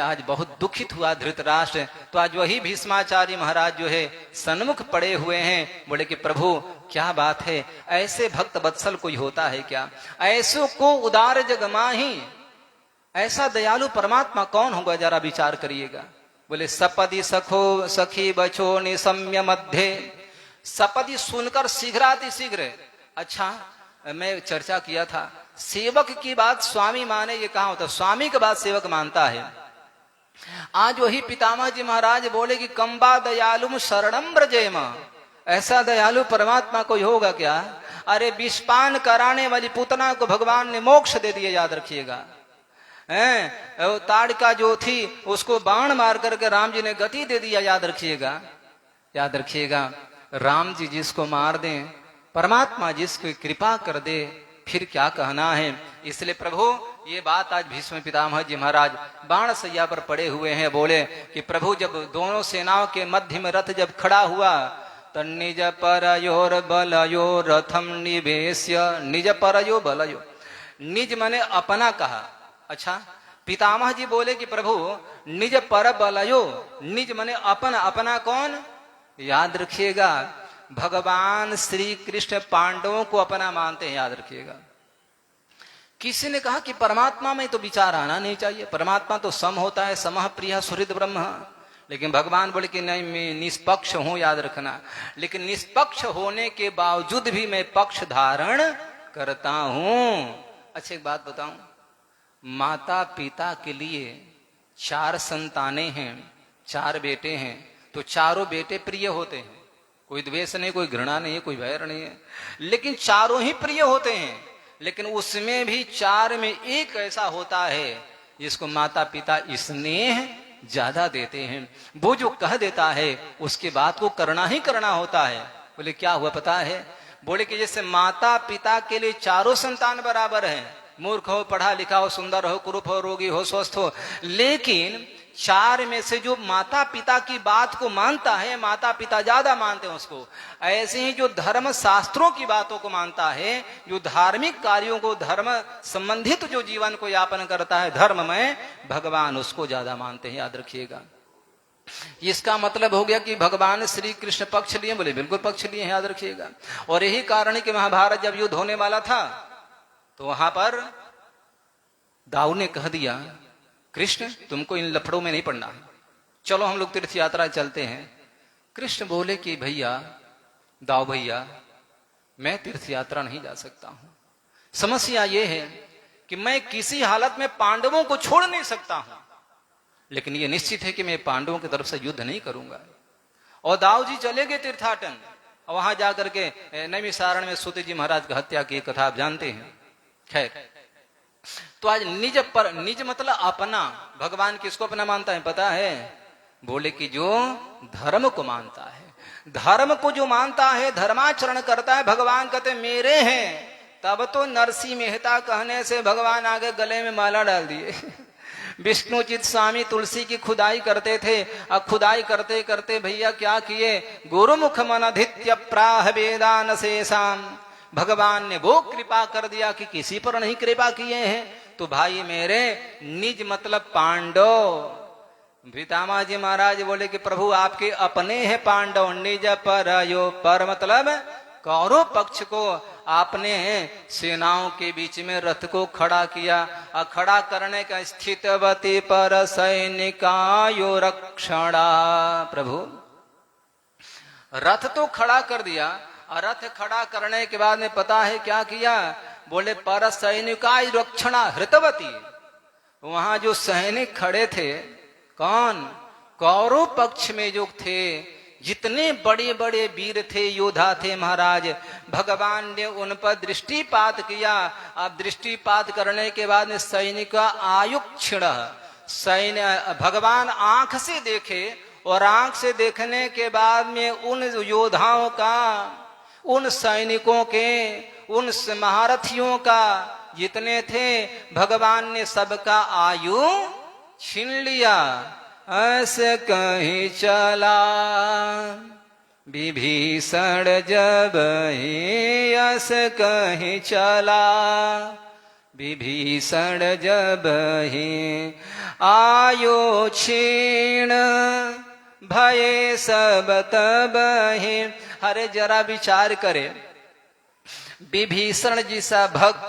आज बहुत दुखित हुआ धृतराष्ट्र, तो आज वही भीष्माचार्य महाराज जो है सन्मुख पड़े हुए हैं, बोले कि प्रभु क्या बात है, ऐसे भक्त वत्सल कोई होता है क्या, ऐसो को उदार जग माही, ऐसा दयालु परमात्मा कौन होगा, जरा विचार करिएगा। बोले सपदि सखो सखी बचो निसम्य मध्य। सपदि सुनकर शीघ्राति शीघ्र, अच्छा मैं चर्चा किया था, सेवक की बात स्वामी माने, ये कहा होता, स्वामी की बात सेवक मानता है। आज वही पितामह जी महाराज बोले कि कंबा दयालुम शरणम ब्रजेम, ऐसा दयालु परमात्मा कोई होगा क्या। अरे विषपान कराने वाली पूतना को भगवान ने मोक्ष दे दिया। याद रखिएगा, ताड़का जो थी उसको बाण मार करके राम जी ने गति दे दिया। याद रखिएगा, याद रखिएगा, राम जी जिसको मार दें, परमात्मा जिसको कृपा कर दे, फिर क्या कहना है। इसलिए प्रभु ये बात आज भीष्म पितामह जी महाराज बाण सैया पर पड़े हुए हैं, बोले कि प्रभु जब दोनों सेनाओं के मध्य में रथ जब खड़ा हुआ, तो निज परयोर बलयो रथम निवेश्य, निज परयो बलयो, निज मने अपना कहा। अच्छा, पितामह जी बोले कि प्रभु निज पर बलयो, निज मने अपना, अपना कौन। याद रखिएगा, भगवान श्री कृष्ण पांडवों को अपना मानते हैं। याद रखिएगा, किसी ने कहा कि परमात्मा में तो विचार आना नहीं चाहिए, परमात्मा तो सम होता है, समः प्रिय सुहृद ब्रह्म, लेकिन भगवान बोले कि नहीं मैं निष्पक्ष हूं। याद रखना, लेकिन निष्पक्ष होने के बावजूद भी मैं पक्ष धारण करता हूं। अच्छा एक बात बताऊं, माता पिता के लिए 4 संतानें हैं, 4 बेटे हैं, तो चारों बेटे प्रिय होते हैं, कोई द्वेष नहीं, कोई घृणा नहीं है, कोई वैर नहीं है, लेकिन चारों ही प्रिय होते हैं। लेकिन उसमें भी 4 में एक ऐसा होता है जिसको माता पिता स्नेह ज्यादा देते हैं, वो जो कह देता है उसके बात को करना ही करना होता है। बोले क्या हुआ पता है, बोले कि जैसे माता पिता के लिए चारों संतान बराबर हैं, मूर्ख हो, पढ़ा लिखा हो, सुंदर हो, कुरूप हो, रोगी हो, स्वस्थ हो, लेकिन चार में से जो माता पिता की बात को मानता है, माता पिता ज्यादा मानते हैं उसको, ऐसे ही जो धर्म शास्त्रों की बातों को मानता है, जो धार्मिक कार्यों को, धर्म संबंधित जो जीवन को यापन करता है धर्म में, भगवान उसको ज्यादा मानते हैं, याद रखिएगा। इसका मतलब हो गया कि भगवान श्री कृष्ण पक्ष लिए, बोले बिल्कुल पक्ष लिए हैं, याद रखिएगा। और यही कारण है कि महाभारत जब युद्ध होने वाला था तो वहां पर दाऊ ने कह दिया, कृष्ण तुमको इन लफड़ों में नहीं पड़ना है, चलो हम लोग तीर्थ यात्रा चलते हैं। कृष्ण बोले कि भैया, दाऊ भैया, मैं तीर्थ यात्रा नहीं जा सकता हूं। समस्या यह है कि मैं किसी हालत में पांडवों को छोड़ नहीं सकता हूं, लेकिन यह निश्चित है कि मैं पांडवों की तरफ से युद्ध नहीं करूंगा। और दाऊ जी चले गए तीर्थाटन, वहां जाकर के नैमिषारण्य में सूत जी महाराज की हत्या की कथा आप जानते हैं। खैर, तो आज निज मतलब अपना, भगवान किसको अपना मानता है पता है? बोले कि जो धर्म को मानता है, धर्म को जो मानता है, धर्माचरण करता है, भगवान कहते मेरे हैं। तब तो नरसिंह मेहता कहने से भगवान आगे गले में माला डाल दिए। विष्णुचित स्वामी तुलसी की खुदाई करते थे, अब खुदाई करते करते भैया क्या किए, गुरुमुख मनधित्य प्राह वेदान शेषाम, भगवान ने वो कृपा कर दिया कि किसी पर नहीं कृपा किए हैं। तो भाई मेरे, निज मतलब पांडव, पितामह जी महाराज बोले कि प्रभु आपके अपने हैं पांडव, निज पर यो, पर मतलब कौरव पक्ष को आपने सेनाओं के बीच में रथ को खड़ा किया, और खड़ा करने का स्थितवती पर सैनिकायो रक्षणा, प्रभु रथ तो खड़ा कर दिया, और रथ खड़ा करने के बाद में पता है क्या किया, बोले पर सैनिकाय रक्षणा हृतवती, वहां जो सैनिक खड़े थे, कौन, कौरव पक्ष में जो थे, जितने बड़े बड़े वीर थे, योद्धा थे महाराज, भगवान ने उन पर दृष्टिपात किया। अब दृष्टिपात करने के बाद में सैनिक का आयुक्षण, सैन्य भगवान आंख से देखे, और आंख से देखने के बाद में उन योद्धाओं का, उन सैनिकों के, उन महारथियों का जितने थे, भगवान ने सबका आयु छीन लिया। ऐसे कहीं चला विभीषण जब ही, ऐसे कहीं चला विभीषण जब ही, आयु छीण भये सब तब ही। अरे जरा विचार करे, विभीषण जैसा भक्त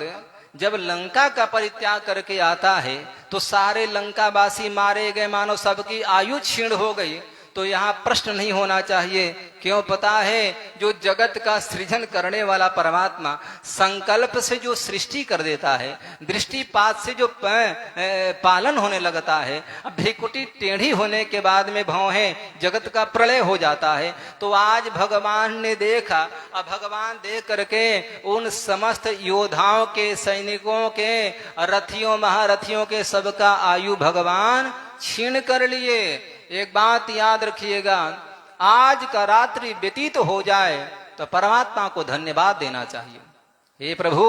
जब लंका का परित्याग करके आता है तो सारे लंकावासी मारे गए, मानो सबकी आयु क्षीण हो गई। तो यहाँ प्रश्न नहीं होना चाहिए, क्यों पता है, जो जगत का सृजन करने वाला परमात्मा संकल्प से जो सृष्टि कर देता है, दृष्टिपात से जो पालन होने लगता है, अब भ्रिकुटी टेढ़ी होने के बाद में भौहें जगत का प्रलय हो जाता है। तो आज भगवान ने देखा, अब भगवान देख करके उन समस्त योद्धाओं के, सैनिकों के, रथियों महारथियों के सबका आयु भगवान छीन कर लिए। एक बात याद रखिएगा, आज का रात्रि व्यतीत हो जाए तो परमात्मा को धन्यवाद देना चाहिए। हे प्रभु,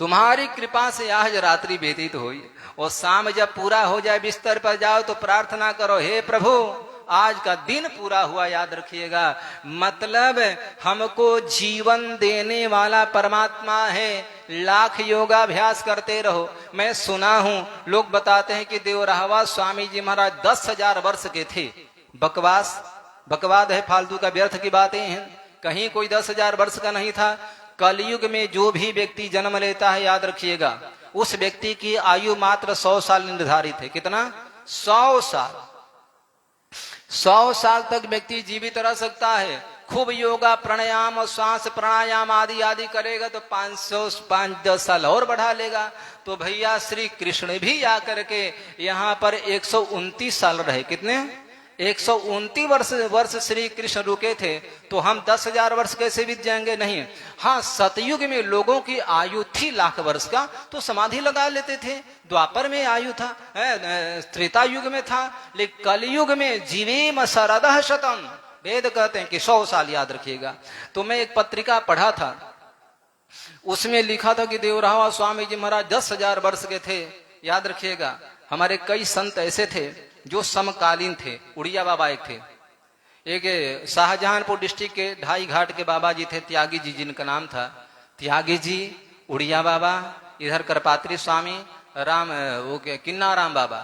तुम्हारी कृपा से आज रात्रि व्यतीत हुई, और शाम जब पूरा हो जाए, बिस्तर पर जाओ तो प्रार्थना करो, हे प्रभु आज का दिन पूरा हुआ। याद रखिएगा, मतलब हमको जीवन देने वाला परमात्मा है। लाख योगाभ्यास करते रहो। मैं सुना हूं, लोग बताते हैं कि देवराहवा स्वामी जी महाराज 10,000 वर्ष के थे। बकवाद है, फालतू का, व्यर्थ की बातें हैं। कहीं कोई 10,000 वर्ष का नहीं था। कलयुग में जो भी व्यक्ति जन्म लेता है, याद रखिएगा, उस व्यक्ति की आयु मात्र 100 साल निर्धारित है। कितना? 100 साल। 100 साल तक व्यक्ति जीवित रह सकता है। खूब योगा, प्राणायाम और श्वास प्राणायाम आदि आदि करेगा तो 510 साल और बढ़ा लेगा। तो भैया श्री कृष्ण भी आकर के यहाँ पर 129 साल रहे। कितने? 129 वर्ष श्री कृष्ण रुके थे। तो हम 10,000 वर्ष कैसे बीत जाएंगे? नहीं। हाँ, सतयुग में लोगों की आयु थी लाख वर्ष का, तो समाधि लगा लेते थे। द्वापर में आयु था, त्रेता युग में था, लेकिन कलयुग में जीवेम शरदः शतम, वेद कहते हैं कि 100 साल। याद रखिएगा। तो मैं एक पत्रिका पढ़ा था, उसमें लिखा था कि देवरावा स्वामी जी महाराज 10,000 वर्ष के थे। याद रखिएगा। हमारे कई संत ऐसे थे जो समकालीन थे। उड़िया बाबा एक थे, एक शाहजहांपुर डिस्ट्रिक्ट के ढाई घाट के बाबा जी थे, त्यागी जी जिनका नाम था। त्यागी जी, उड़िया बाबा, इधर करपात्री स्वामी, किन्ना राम बाबा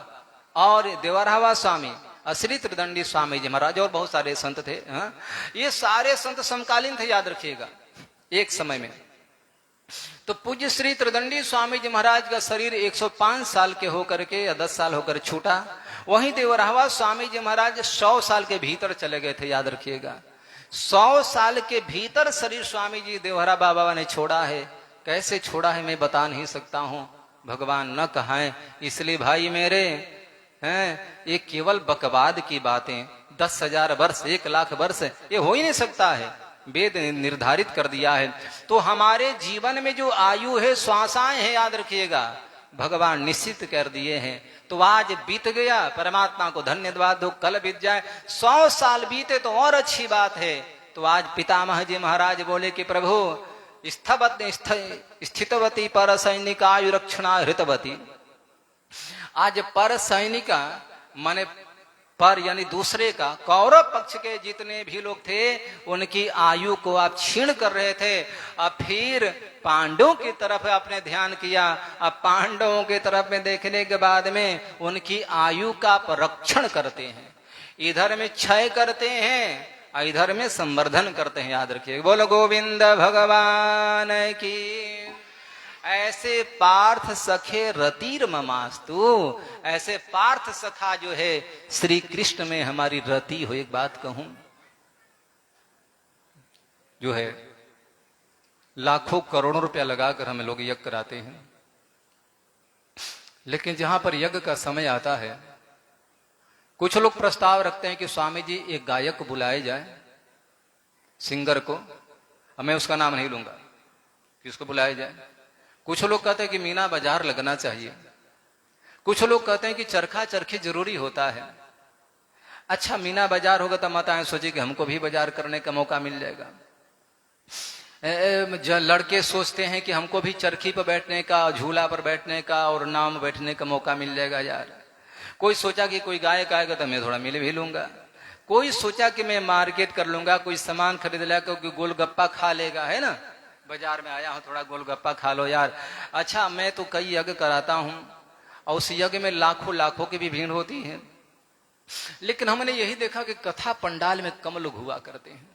और देवरहावा स्वामी, श्री त्रिदंडी स्वामी जी महाराज और बहुत सारे संत थे। हाँ? ये सारे संत समकालीन थे, याद रखिएगा, एक समय में। तो पूज्य श्री त्रिदंडी स्वामी जी महाराज का शरीर 105 साल के होकर के या 10 साल होकर छूटा। वहीं देवरहावा स्वामी जी महाराज 100 साल के भीतर चले गए थे, याद रखिएगा। 100 साल के भीतर शरीर स्वामी जी देवहरा बाबा ने छोड़ा है। कैसे छोड़ा है मैं बता नहीं सकता हूं, भगवान न कहाए। इसलिए भाई मेरे हैं, ये केवल बकवाद की बातें, 10,000 वर्ष 1,00,000 वर्ष ये हो ही नहीं सकता है, वेद निर्धारित कर दिया है। तो हमारे जीवन में जो आयु है, श्वासाएं हैं, याद रखिएगा, भगवान निश्चित कर दिए हैं। तो आज बीत गया, परमात्मा को धन्यवाद दो, कल बीत जाए। 100 साल बीते तो और अच्छी बात है। तो आज पितामह जी महाराज बोले कि प्रभु स्थितवती पर सैनिकायु रक्षणा हृतवती। आज पर सैनिका माने पर यानी दूसरे का, कौरव पक्ष के जितने भी लोग थे उनकी आयु को आप छीण कर रहे थे। अब फिर पांडवों की तरफ आपने ध्यान किया। अब पांडवों की तरफ में देखने के बाद में उनकी आयु का आप रक्षण करते हैं, इधर में क्षय करते हैं, इधर में संवर्धन करते हैं, याद रखिए। बोलो गोविंद भगवान की। ऐसे पार्थ सखे रतिर ममास्तु, ऐसे पार्थ सखा जो है श्री कृष्ण में हमारी रति हो। एक बात कहूं, जो है लाखों करोड़ों रुपया लगाकर हम लोग यज्ञ कराते हैं, लेकिन जहां पर यज्ञ का समय आता है, कुछ लोग प्रस्ताव रखते हैं कि स्वामी जी एक गायक बुलाए जाए, सिंगर को, मैं उसका नाम नहीं लूंगा, कि उसको बुलाया जाए। कुछ लोग कहते हैं कि मीना बाजार लगना चाहिए, कुछ लोग कहते हैं कि चरखा चरखी जरूरी होता है। अच्छा, मीना बाजार होगा तो माताएं सोचे कि हमको भी बाजार करने का मौका मिल जाएगा। लड़के सोचते हैं कि हमको भी चरखी पर बैठने का, झूला पर बैठने का और नाव में बैठने का मौका मिल जाएगा यार। कोई सोचा कि कोई गायक आएगा तो मैं थोड़ा मिल भी लूंगा, कोई सोचा कि मैं मार्केट कर लूंगा, कोई सामान खरीद लेगा, क्योंकि गोलगप्पा खा लेगा, है ना, बाजार में आया हूं थोड़ा गोलगप्पा खा लो यार। अच्छा, मैं तो कई यज्ञ कराता हूं और उस यज्ञ में लाखों लाखों की भी भीड़ होती है, लेकिन हमने यही देखा कि कथा पंडाल में कम लोग हुआ करते हैं,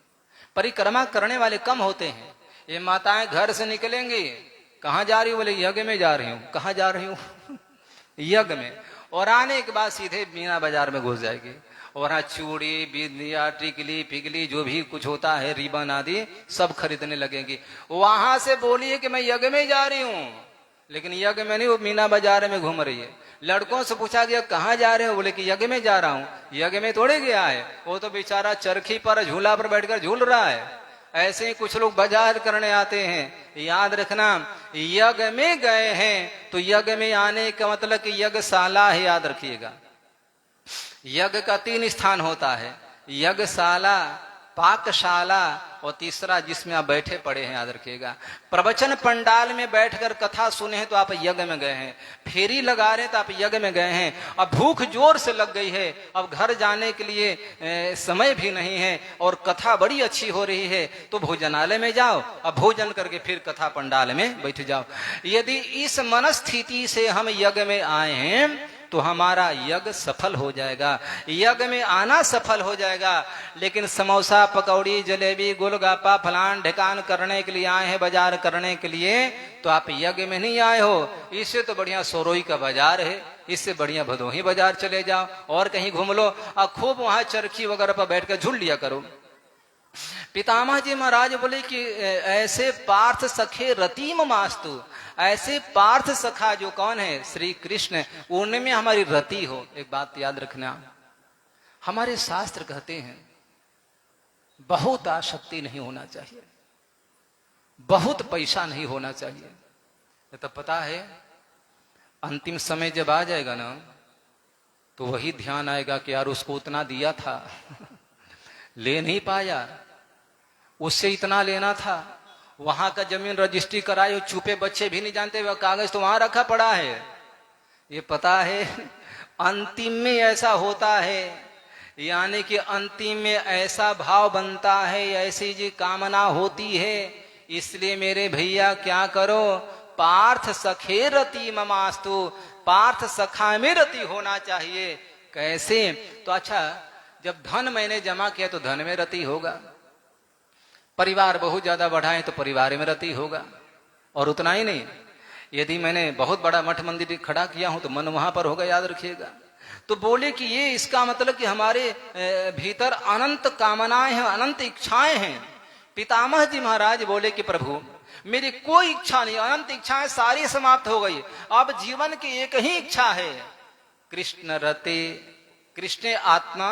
परिक्रमा करने वाले कम होते हैं। ये माताएं घर से निकलेंगी, कहाँ जा रही हूँ, बोले यज्ञ में जा रही हूँ। कहाँ जा रही हूँ? यज्ञ में। और आने के बाद सीधे मीना बाजार में घुस जाएगी, और वहां चूड़ी, बिंदिया, टिकली पिकली जो भी कुछ होता है, रिबन आदि सब खरीदने लगेंगी। वहां से बोलिए कि मैं यज्ञ में जा रही हूँ, लेकिन यज्ञ में नहीं, वो मीना बाजार में घूम रही है। लड़कों से पूछा गया कहाँ जा रहे हो, बोले कि यज्ञ में जा रहा हूँ। यज्ञ में थोड़े गया है, वो तो बेचारा चरखी पर झूला पर बैठकर झूल रहा है। ऐसे ही कुछ लोग बाजार करने आते हैं। याद रखना, यज्ञ में गए हैं तो यज्ञ में आने का मतलब कि यज्ञशाला है, याद रखिएगा। यज्ञ का 3 स्थान होता है, यज्ञशाला, पाकशाला और तीसरा जिसमें आप बैठे पड़े हैं, याद रखिएगा। प्रवचन पंडाल में बैठकर कथा सुने हैं तो आप यज्ञ में गए हैं, फेरी लगा रहे हैं तो आप यज्ञ में गए हैं। अब भूख जोर से लग गई है, अब घर जाने के लिए समय भी नहीं है और कथा बड़ी अच्छी हो रही है, तो भोजनालय में जाओ, अब भोजन करके फिर कथा पंडाल में बैठ जाओ। यदि इस मनस्थिति से हम यज्ञ में आए हैं तो हमारा यज्ञ सफल हो जाएगा, यज्ञ में आना सफल हो जाएगा। लेकिन समोसा, पकौड़ी, जलेबी, गोलगप्पा, फलान ढेकान करने के लिए आए हैं, बाजार करने के लिए, तो आप यज्ञ में नहीं आए हो। इससे तो बढ़िया सोरोई का बाजार है, इससे बढ़िया भदोही बाजार चले जाओ और कहीं घूम लो और खूब वहां चरखी वगैरह पर बैठकर झूल लिया करो। पितामह जी महाराज बोले कि ऐसे पार्थ सखे रतिम मास्तु, ऐसे पार्थ सखा जो कौन है, श्री कृष्ण, उनमें हमारी रति हो। एक बात याद रखना, हमारे शास्त्र कहते हैं बहुत आसक्ति नहीं होना चाहिए, बहुत पैसा नहीं होना चाहिए। तो पता है अंतिम समय जब आ जाएगा ना, तो वही ध्यान आएगा कि यार उसको उतना दिया था ले नहीं पाया, उससे इतना लेना था, वहां का जमीन रजिस्ट्री कराए, चुपे बच्चे भी नहीं जानते, वह कागज तो वहां रखा पड़ा है। ये पता है अंतिम में ऐसा होता है, यानी कि अंतिम में ऐसा भाव बनता है, ऐसी जी कामना होती है। इसलिए मेरे भैया क्या करो, पार्थ सखे रति ममास्तु, पार्थ सखा में रति होना चाहिए। कैसे? तो अच्छा, जब धन मैंने जमा किया तो धन में रति होगा, परिवार बहुत ज्यादा बढ़ाए तो परिवार में रति होगा, और उतना ही नहीं, यदि मैंने बहुत बड़ा मठ मंदिर खड़ा किया हूं तो मन वहां पर होगा, याद रखिएगा। तो बोले कि ये इसका मतलब कि हमारे भीतर अनंत कामनाएं हैं, अनंत इच्छाएं हैं। पितामह जी महाराज बोले कि प्रभु मेरी कोई इच्छा नहीं, अनंत इच्छाएं सारी समाप्त हो गई, अब जीवन की एक ही इच्छा है, कृष्ण रते, कृष्ण आत्मा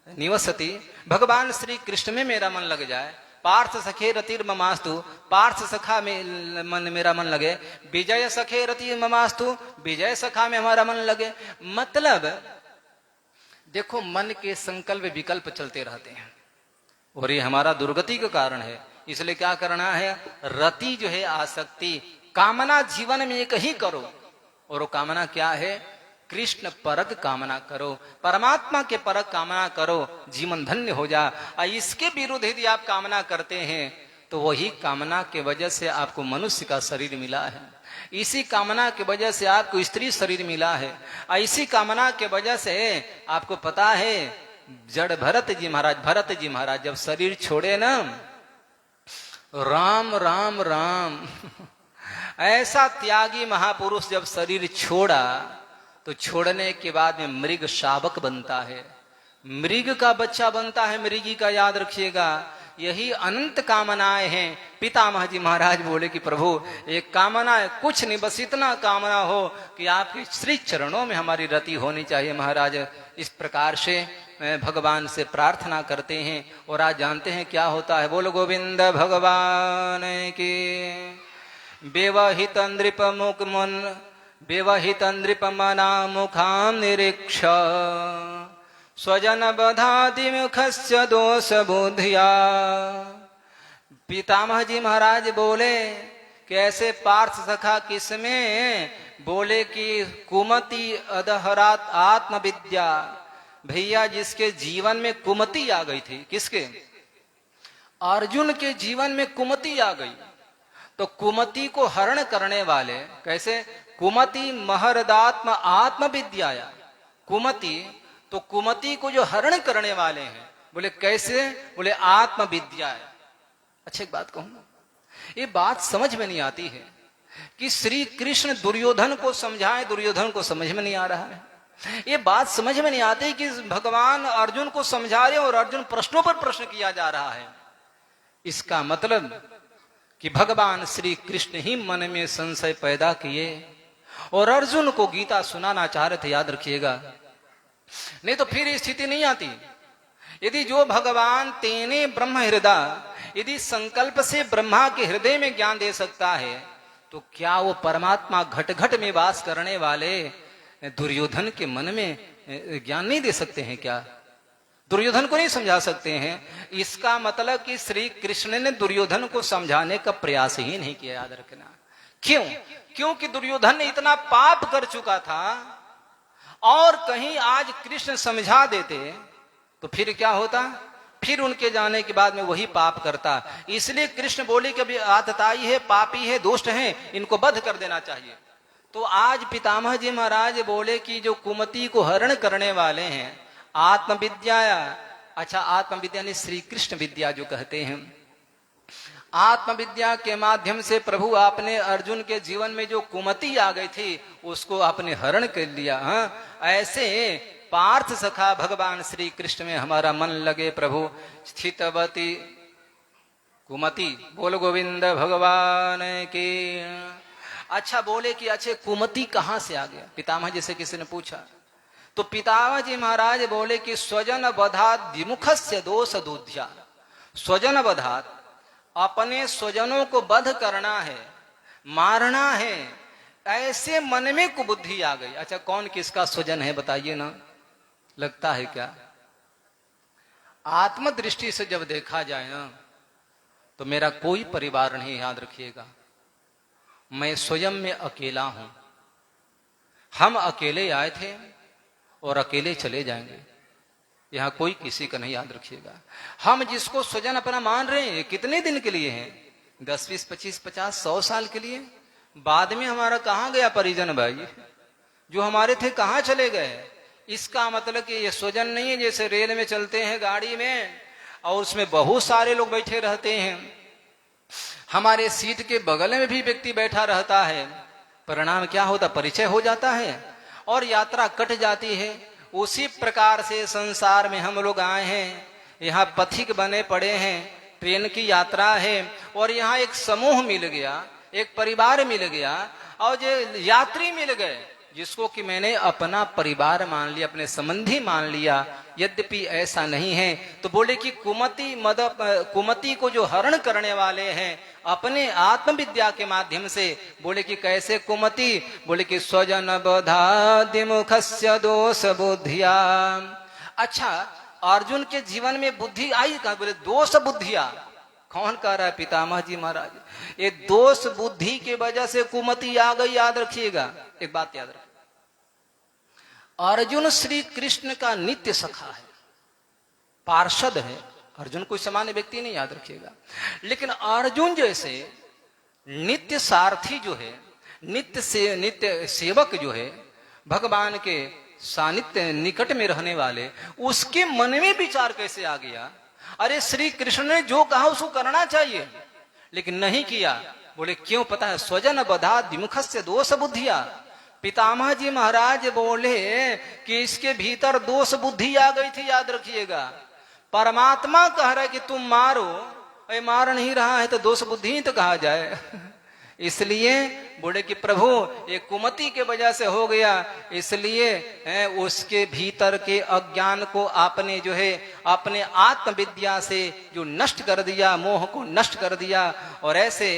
निवसति, भगवान श्री कृष्ण में मेरा मन लग जाए। पार्थ सखे रतिर ममास्तु, पार्थ सखा में मन मेरा मन लगे। विजय सखे रति ममास्तु, विजय सखा में हमारा मन लगे। मतलब देखो, मन के संकल्प विकल्प चलते रहते हैं और ये हमारा दुर्गति का कारण है। इसलिए क्या करना है, रति जो है आसक्ति, कामना जीवन में एक ही करो, और वो कामना क्या है, कृष्ण परक कामना करो, परमात्मा के परक कामना करो, जीवन धन्य हो जा। और इसके विरुद्ध यदि आप कामना करते हैं तो वही कामना के वजह से आपको मनुष्य का शरीर मिला है, इसी कामना के वजह से आपको स्त्री शरीर मिला है, और इसी कामना के वजह से आपको पता है जड़ भरत जी महाराज जब शरीर छोड़े ना, राम राम राम ऐसा त्यागी महापुरुष जब शरीर छोड़ा तो छोड़ने के बाद में मृग शावक बनता है, मृग का बच्चा बनता है, मृगी का, याद रखिएगा। यही अनंत कामनाएं हैं। पितामह जी महाराज बोले कि प्रभु एक कामना है, कुछ नहीं, बस इतना कामना हो कि आपके श्री चरणों में हमारी रति होनी चाहिए। महाराज इस प्रकार से भगवान से प्रार्थना करते हैं, और आज जानते हैं क्या होता है। बोलो गोविंद भगवान की। व्यवहित नृप मुख मन, व्यवहित नृप मना मुखाम निरीक्ष, स्वजन बधादि मुखस्य दोष बुद्धिया। पितामह जी महाराज बोले कि ऐसे पार्थ सखा किसमें, बोले कि कुमति अदहरात आत्मविद्या। भैया जिसके जीवन में कुमति आ गई थी, किसके, अर्जुन के जीवन में कुमति आ गई, तो कुमति को हरण करने वाले कैसे, कुमति महरदात्म आत्मविद्याया। कुमति, तो कुमति को जो हरण करने वाले हैं, बोले कैसे, बोले आत्मविद्या। अच्छा एक बात कहूं, ये बात समझ में नहीं आती है कि श्री कृष्ण दुर्योधन को समझाएं, दुर्योधन को समझ में नहीं आ रहा है। ये बात समझ में नहीं आती कि भगवान अर्जुन को समझा रहे और अर्जुन प्रश्नों पर प्रश्न किया जा रहा है। इसका मतलब कि भगवान श्री कृष्ण ही मन में संशय पैदा किए और अर्जुन को गीता सुनाना चाह रहे थे, याद रखिएगा। नहीं तो फिर स्थिति नहीं आती। यदि जो भगवान तेने ब्रह्म हृदय, यदि संकल्प से ब्रह्मा के हृदय में ज्ञान दे सकता है, तो क्या वो परमात्मा घट घट में वास करने वाले दुर्योधन के मन में ज्ञान नहीं दे सकते हैं क्या? दुर्योधन को नहीं समझा सकते हैं? इसका मतलब कि श्री कृष्ण ने दुर्योधन को समझाने का प्रयास ही नहीं किया, याद रखना। क्यों? क्योंकि दुर्योधन ने इतना पाप कर चुका था, और कहीं आज कृष्ण समझा देते तो फिर क्या होता, फिर उनके जाने के बाद में वही पाप करता। इसलिए कृष्ण बोले कि अभी आतताई है, पापी है, दुष्ट है, इनको वध कर देना चाहिए। तो आज पितामह जी महाराज बोले कि जो कुमति को हरण करने वाले हैं, आत्मविद्या। अच्छा, आत्मविद्या ने श्री कृष्ण विद्या जो कहते हैं, आत्मविद्या के माध्यम से प्रभु आपने अर्जुन के जीवन में जो कुमति आ गई थी उसको आपने हरण कर लिया। हाँ, ऐसे पार्थ सखा भगवान श्री कृष्ण में हमारा मन लगे प्रभु। स्थितवती कुमति, बोल गोविंद भगवान की। अच्छा, बोले कि अच्छे कुमति कहां से आ गया? पितामह जी से किसी ने पूछा, तो पितामह जी महाराज बोले कि स्वजन वधात विमुखस्य दोष दूध्या। स्वजन वधात, अपने स्वजनों को वध करना है, मारना है, ऐसे मन में कुबुद्धि आ गई। अच्छा, कौन किसका स्वजन है बताइए ना, लगता है क्या? आत्मदृष्टि से जब देखा जाए ना, तो मेरा कोई परिवार नहीं, याद रखिएगा। मैं स्वयं में अकेला हूं। हम अकेले आए थे और अकेले चले जाएंगे, यहां कोई किसी का नहीं, याद रखिएगा। हम जिसको स्वजन अपना मान रहे हैं कितने दिन के लिए हैं? 10, 20, 25, 50, 100 साल के लिए। बाद में हमारा कहां गया परिजन भाई? जो हमारे थे कहां चले गए? इसका मतलब कि ये स्वजन नहीं है जैसे रेल में चलते हैं गाड़ी में और उसमें बहुत सारे लोग बैठे रहते हैं, हमारे सीट के बगल में भी व्यक्ति बैठा रहता है, परिणाम क्या होता? परिचय हो जाता है और यात्रा कट जाती है। उसी प्रकार से संसार में हम लोग आए हैं, यहाँ पथिक बने पड़े हैं, ट्रेन की यात्रा है और यहाँ एक समूह मिल गया, एक परिवार मिल गया और जो यात्री मिल गए जिसको कि मैंने अपना परिवार मान लिया, अपने संबंधी मान लिया। यद्यपि ऐसा नहीं है तो बोले कि कुमति को जो हरण करने वाले हैं अपने आत्मविद्या के माध्यम से, बोले कि कैसे कुमति? बोले कि स्वजन बधादिमुखस्य दोष बुद्धिया। अच्छा, अर्जुन के जीवन में बुद्धि आई कहां? बोले दोष बुद्धिया। कौन कह रहा है? पितामह जी महाराज। ये दोष बुद्धि के वजह से कुमति आ गई, याद रखिएगा। एक बात याद रखिए, अर्जुन श्री कृष्ण का नित्य सखा है, पार्षद है। अर्जुन कोई सामान्य व्यक्ति नहीं, याद रखिएगा। लेकिन अर्जुन जैसे नित्य सारथी जो है, नित्य सेवक जो है, भगवान के सानिध्य निकट में रहने वाले, उसके मन में विचार कैसे आ गया? अरे श्री कृष्ण ने जो कहा उसको करना चाहिए, लेकिन नहीं किया। बोले क्यों? पता है, स्वजन बधा विमुखस्य दोष बुद्धिया। पितामह जी महाराज बोले कि इसके भीतर दोष बुद्धि आ गई थी, याद रखिएगा। परमात्मा कह रहा है कि तुम मारो, अरे मार नहीं रहा है तो दोष बुद्धि ही तो कहा जाए। इसलिए बोले कि प्रभु ये कुमति के वजह से हो गया, इसलिए उसके भीतर के अज्ञान को आपने जो है अपने आत्मविद्या से जो नष्ट कर दिया, मोह को नष्ट कर दिया और ऐसे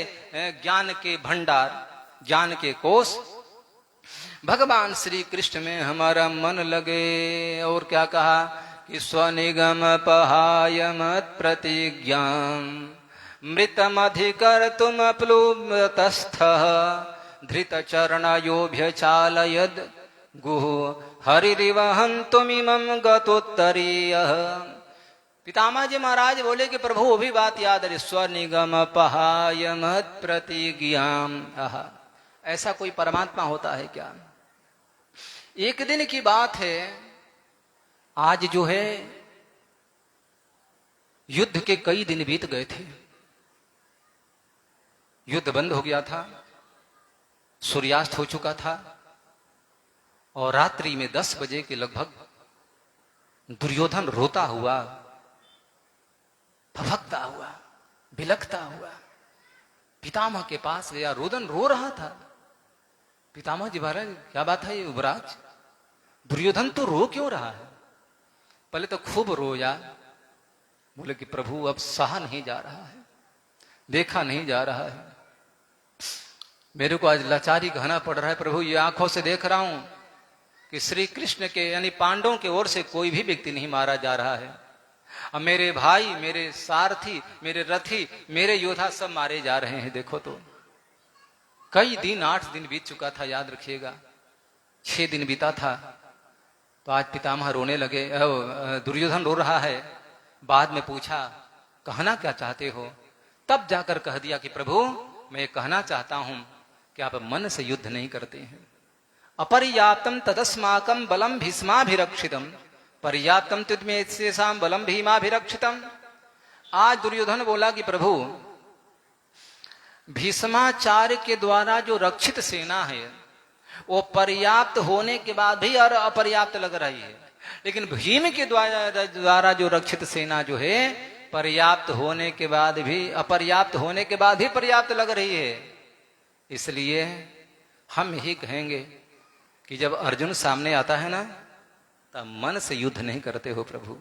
ज्ञान के भंडार, ज्ञान के कोष भगवान श्री कृष्ण में हमारा मन लगे। और क्या कहा कि स्वनिगम पहाय मत प्रतिज्ञाम मृतमधिकर तुम प्लुतस्थ धृत चरणयोभ्य चालयद गुह हरिरिवहं तुमिमं गतोत्तरीय। पितामह जी महाराज बोले कि प्रभु वो भी बात याद है, स्वनिगम पहाय मत प्रतिज्ञाम। ऐसा कोई परमात्मा होता है क्या? एक दिन की बात है, आज जो है युद्ध के कई दिन बीत गए थे, युद्ध बंद हो गया था, सूर्यास्त हो चुका था और रात्रि में 10 बजे के लगभग दुर्योधन रोता हुआ, फफकता हुआ, बिलखता हुआ पितामह के पास गया। रोदन रो रहा था। पितामह जी महाराज क्या बात है युवराज, दुर्योधन तो रो क्यों रहा है? पहले तो खूब रोया। बोले कि प्रभु अब सहा नहीं जा रहा है, देखा नहीं जा रहा है, मेरे को आज लाचारी कहना पड़ रहा है। प्रभु ये आंखों से देख रहा हूं कि श्री कृष्ण के यानी पांडवों की ओर से कोई भी व्यक्ति नहीं मारा जा रहा है। अब मेरे भाई, मेरे सारथी, मेरे रथी, मेरे योद्धा सब मारे जा रहे हैं। देखो तो कई दिन, 8 दिन बीत चुका था, याद रखिएगा। 6 दिन बीता था तो आज पितामह रोने लगे, दुर्योधन रो रहा है। बाद में पूछा कहना क्या चाहते हो? तब जाकर कह दिया कि प्रभु मैं कहना चाहता हूं कि आप मन से युद्ध नहीं करते हैं। अपर्याप्तम तदस्माकम बलम भीष्माभिरक्षितम पर्याप्तम तुद्मेषाम बलम भीमाभिरक्षितम। आज दुर्योधन बोला कि प्रभु भीष्माचार्य के द्वारा जो रक्षित सेना है वो पर्याप्त होने के बाद भी और अपर्याप्त लग रही है, लेकिन भीम के द्वारा जो रक्षित सेना जो है पर्याप्त होने के बाद भी, अपर्याप्त होने के बाद ही पर्याप्त लग रही है। इसलिए हम यही कहेंगे कि जब अर्जुन सामने आता है ना, तब मन से युद्ध नहीं करते हो प्रभु।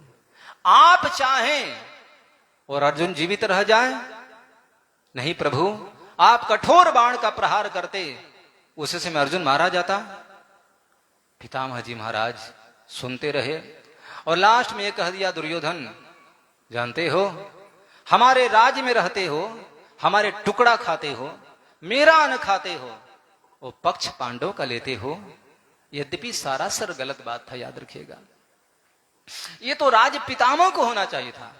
आप चाहें और अर्जुन जीवित रह जाए, नहीं प्रभु आप कठोर बाण का प्रहार करते, उससे समय अर्जुन मारा जाता। पितामह जी महाराज सुनते रहे और लास्ट में ये कह दिया, दुर्योधन जानते हो हमारे राज्य में रहते हो, हमारे टुकड़ा खाते हो, मेरा अन्न खाते हो, वो पक्ष पांडव का लेते हो, यद्यपि सरासर गलत बात था, याद रखिएगा। ये तो राज पितामह को होना चाहिए था,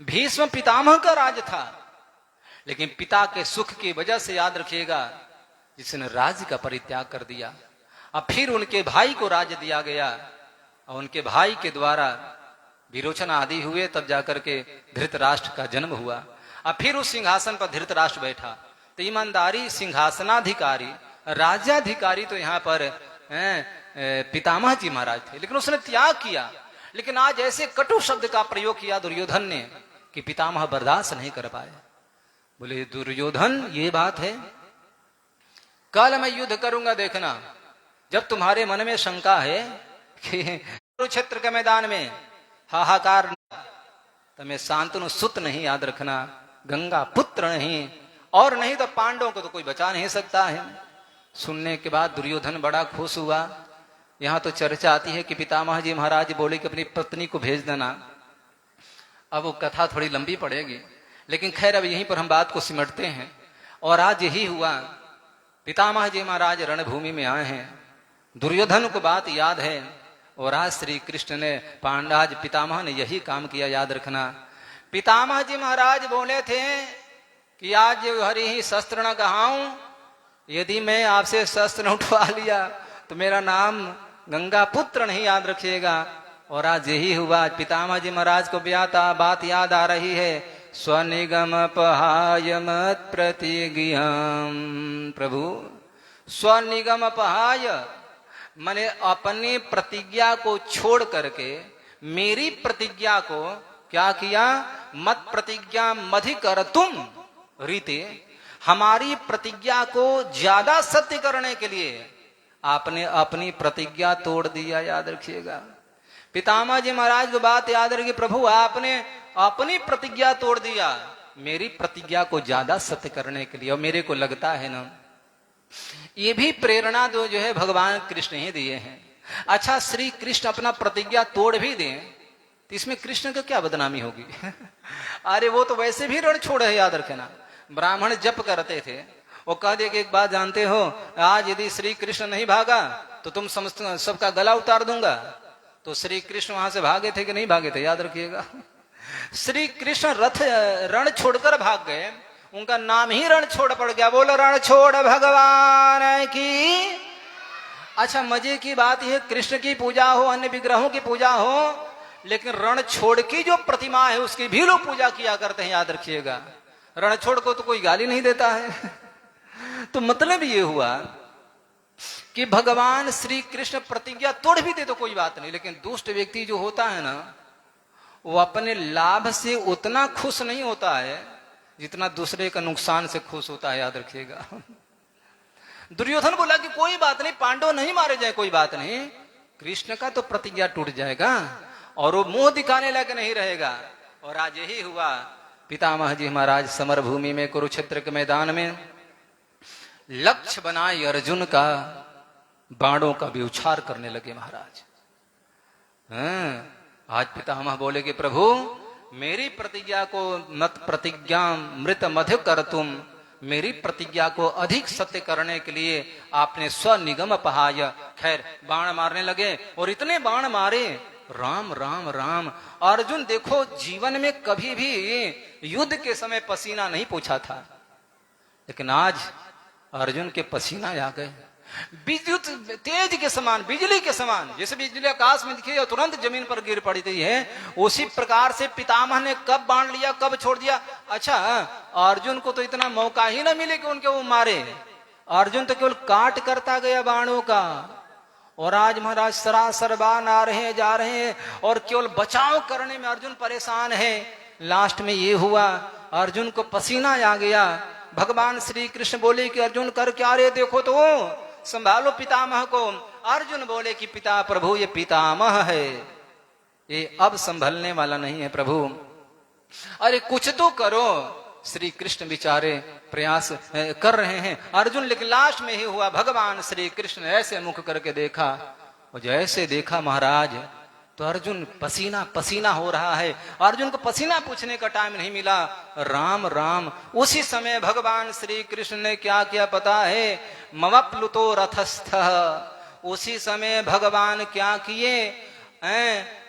भीष्म पितामह का राज था, लेकिन पिता के सुख की वजह से, याद रखिएगा, जिसने राज्य का परित्याग कर दिया। अब फिर उनके भाई को राज्य दिया गया और उनके भाई के द्वारा विरोचन आदि हुए, तब जाकर के धृतराष्ट्र का जन्म हुआ। अब फिर उस सिंहासन पर धृतराष्ट्र बैठा। तो ईमानदारी सिंहासनाधिकारी, राज्याधिकारी तो यहाँ पर पितामह जी महाराज थे, लेकिन उसने त्याग किया। लेकिन आज ऐसे कटु शब्द का प्रयोग किया दुर्योधन ने कि पितामह बर्दाश्त नहीं कर पाए। बोले दुर्योधन, ये बात है, कल मैं युद्ध करूंगा, देखना। जब तुम्हारे मन में शंका है कि कुरुक्षेत्र के मैदान में हाहाकार, तो मैं शांतनु सुत नहीं, याद रखना, गंगा पुत्र नहीं, और नहीं तो पांडवों को तो कोई बचा नहीं सकता है। सुनने के बाद दुर्योधन बड़ा खुश हुआ। यहां तो चर्चा आती है कि पितामह जी महाराज बोले कि अपनी पत्नी को भेज देना। अब वो कथा थोड़ी लंबी पड़ेगी, लेकिन खैर अब यहीं पर हम बात को सिमटते हैं। और आज यही हुआ, पितामह जी महाराज रणभूमि में आए हैं, दुर्योधन को बात याद है, और आज श्री कृष्ण ने, पांडाज पितामह ने यही काम किया, याद रखना। पितामह जी महाराज बोले थे कि आज हरि ही शस्त्र न कहाऊं, यदि मैं आपसे शस्त्र उठवा लिया तो मेरा नाम गंगा पुत्र नहीं, याद रखिएगा। और आज यही हुआ, पितामह जी महाराज को बात याद आ रही है, स्वनिगम पहाय मत प्रतिज्ञाम। प्रभु, स्वनिगम पहाय मैंने अपनी प्रतिज्ञा को छोड़ करके मेरी प्रतिज्ञा को क्या किया, मत प्रतिज्ञा मधिकर तुम रीते, हमारी प्रतिज्ञा को ज्यादा सत्य करने के लिए आपने अपनी प्रतिज्ञा तोड़ दिया, याद रखिएगा। पितामह जी महाराज को बात याद रखिए, प्रभु आपने अपनी प्रतिज्ञा तोड़ दिया मेरी प्रतिज्ञा को ज्यादा सत्य करने के लिए। और मेरे को लगता है ना, ये भी प्रेरणा जो है भगवान कृष्ण ही दिए हैं। अच्छा, श्री कृष्ण अपना प्रतिज्ञा तोड़ भी दें तो इसमें कृष्ण का क्या बदनामी होगी? अरे वो तो वैसे भी रण छोड़ है, याद रखना। ब्राह्मण जप करते थे, वो कह दे कि एक बात जानते हो, आज यदि श्री कृष्ण नहीं भागा तो तुम सबका गला उतार दूंगा। तो श्री कृष्ण वहां से भागे थे कि नहीं भागे थे, याद रखिएगा। श्री कृष्ण रण छोड़कर भाग गए, उनका नाम ही रण छोड़ पड़ गया। बोलो रण छोड़ भगवान की। अच्छा, मजे की बात यह, कृष्ण की पूजा हो, अन्य विग्रहों की पूजा हो, लेकिन रण छोड़ की जो प्रतिमा है उसकी भी लोग पूजा किया करते हैं, याद रखिएगा। रण छोड़ को तो कोई गाली नहीं देता है। तो मतलब ये हुआ कि भगवान श्री कृष्ण प्रतिज्ञा तोड़ भी दे तो कोई बात नहीं, लेकिन दुष्ट व्यक्ति जो होता है ना, वो अपने लाभ से उतना खुश नहीं होता है जितना दूसरे का नुकसान से खुश होता है, याद रखिएगा। दुर्योधन बोला कि कोई बात नहीं, पांडव नहीं मारे जाए, कोई बात नहीं, कृष्ण का तो प्रतिज्ञा टूट जाएगा और वो मुंह दिखाने लायक नहीं रहेगा। और आज यही हुआ, पितामह जी महाराज समर भूमि में, कुरुक्षेत्र के मैदान में लक्ष्य बनाए अर्जुन का बाणों का भी उछार करने लगे महाराज। आज पितामह बोले कि प्रभु मेरी प्रतिज्ञा को मत प्रतिज्ञा मृत मध्य कर तुम, मेरी प्रतिज्ञा को अधिक सत्य करने के लिए आपने स्वनिगम पहाय। खैर बाण मारने लगे और इतने बाण मारे, राम राम राम। अर्जुन देखो जीवन में कभी भी युद्ध के समय पसीना नहीं पूछा था, लेकिन आज अर्जुन के पसीना आ गए, विद्युत तेज के समान, बिजली के समान। जैसे बिजली आकाश में दिखी और तुरंत जमीन पर गिर पड़ती है, उसी प्रकार से पितामह ने कब बाण लिया, कब छोड़ दिया। अच्छा, अर्जुन को तो इतना मौका ही ना मिले कि उनके वो मारे। अर्जुन तो केवल काट करता गया बाणों का, और आज महाराज सरासर बाण आ रहे हैं, जा रहे हैं, और केवल बचाव करने में अर्जुन परेशान है। लास्ट में ये हुआ, अर्जुन को पसीना आ गया। भगवान श्री कृष्ण बोले कि अर्जुन कर क्या रे, देखो तो संभालो पितामह को। अर्जुन बोले कि पिता प्रभु ये पितामह है, ये अब संभलने वाला नहीं है प्रभु, अरे कुछ तो करो। श्री कृष्ण बेचारे प्रयास कर रहे हैं अर्जुन, लेकिन लास्ट में ही हुआ, भगवान श्री कृष्ण ऐसे मुख करके देखा, और जैसे देखा महाराज तो अर्जुन पसीना पसीना हो रहा है। अर्जुन को पसीना पूछने का टाइम नहीं मिला, राम राम। उसी समय भगवान श्री कृष्ण ने क्या किया पता है, मवप्लुतो रथस्थ, उसी समय भगवान क्या किए,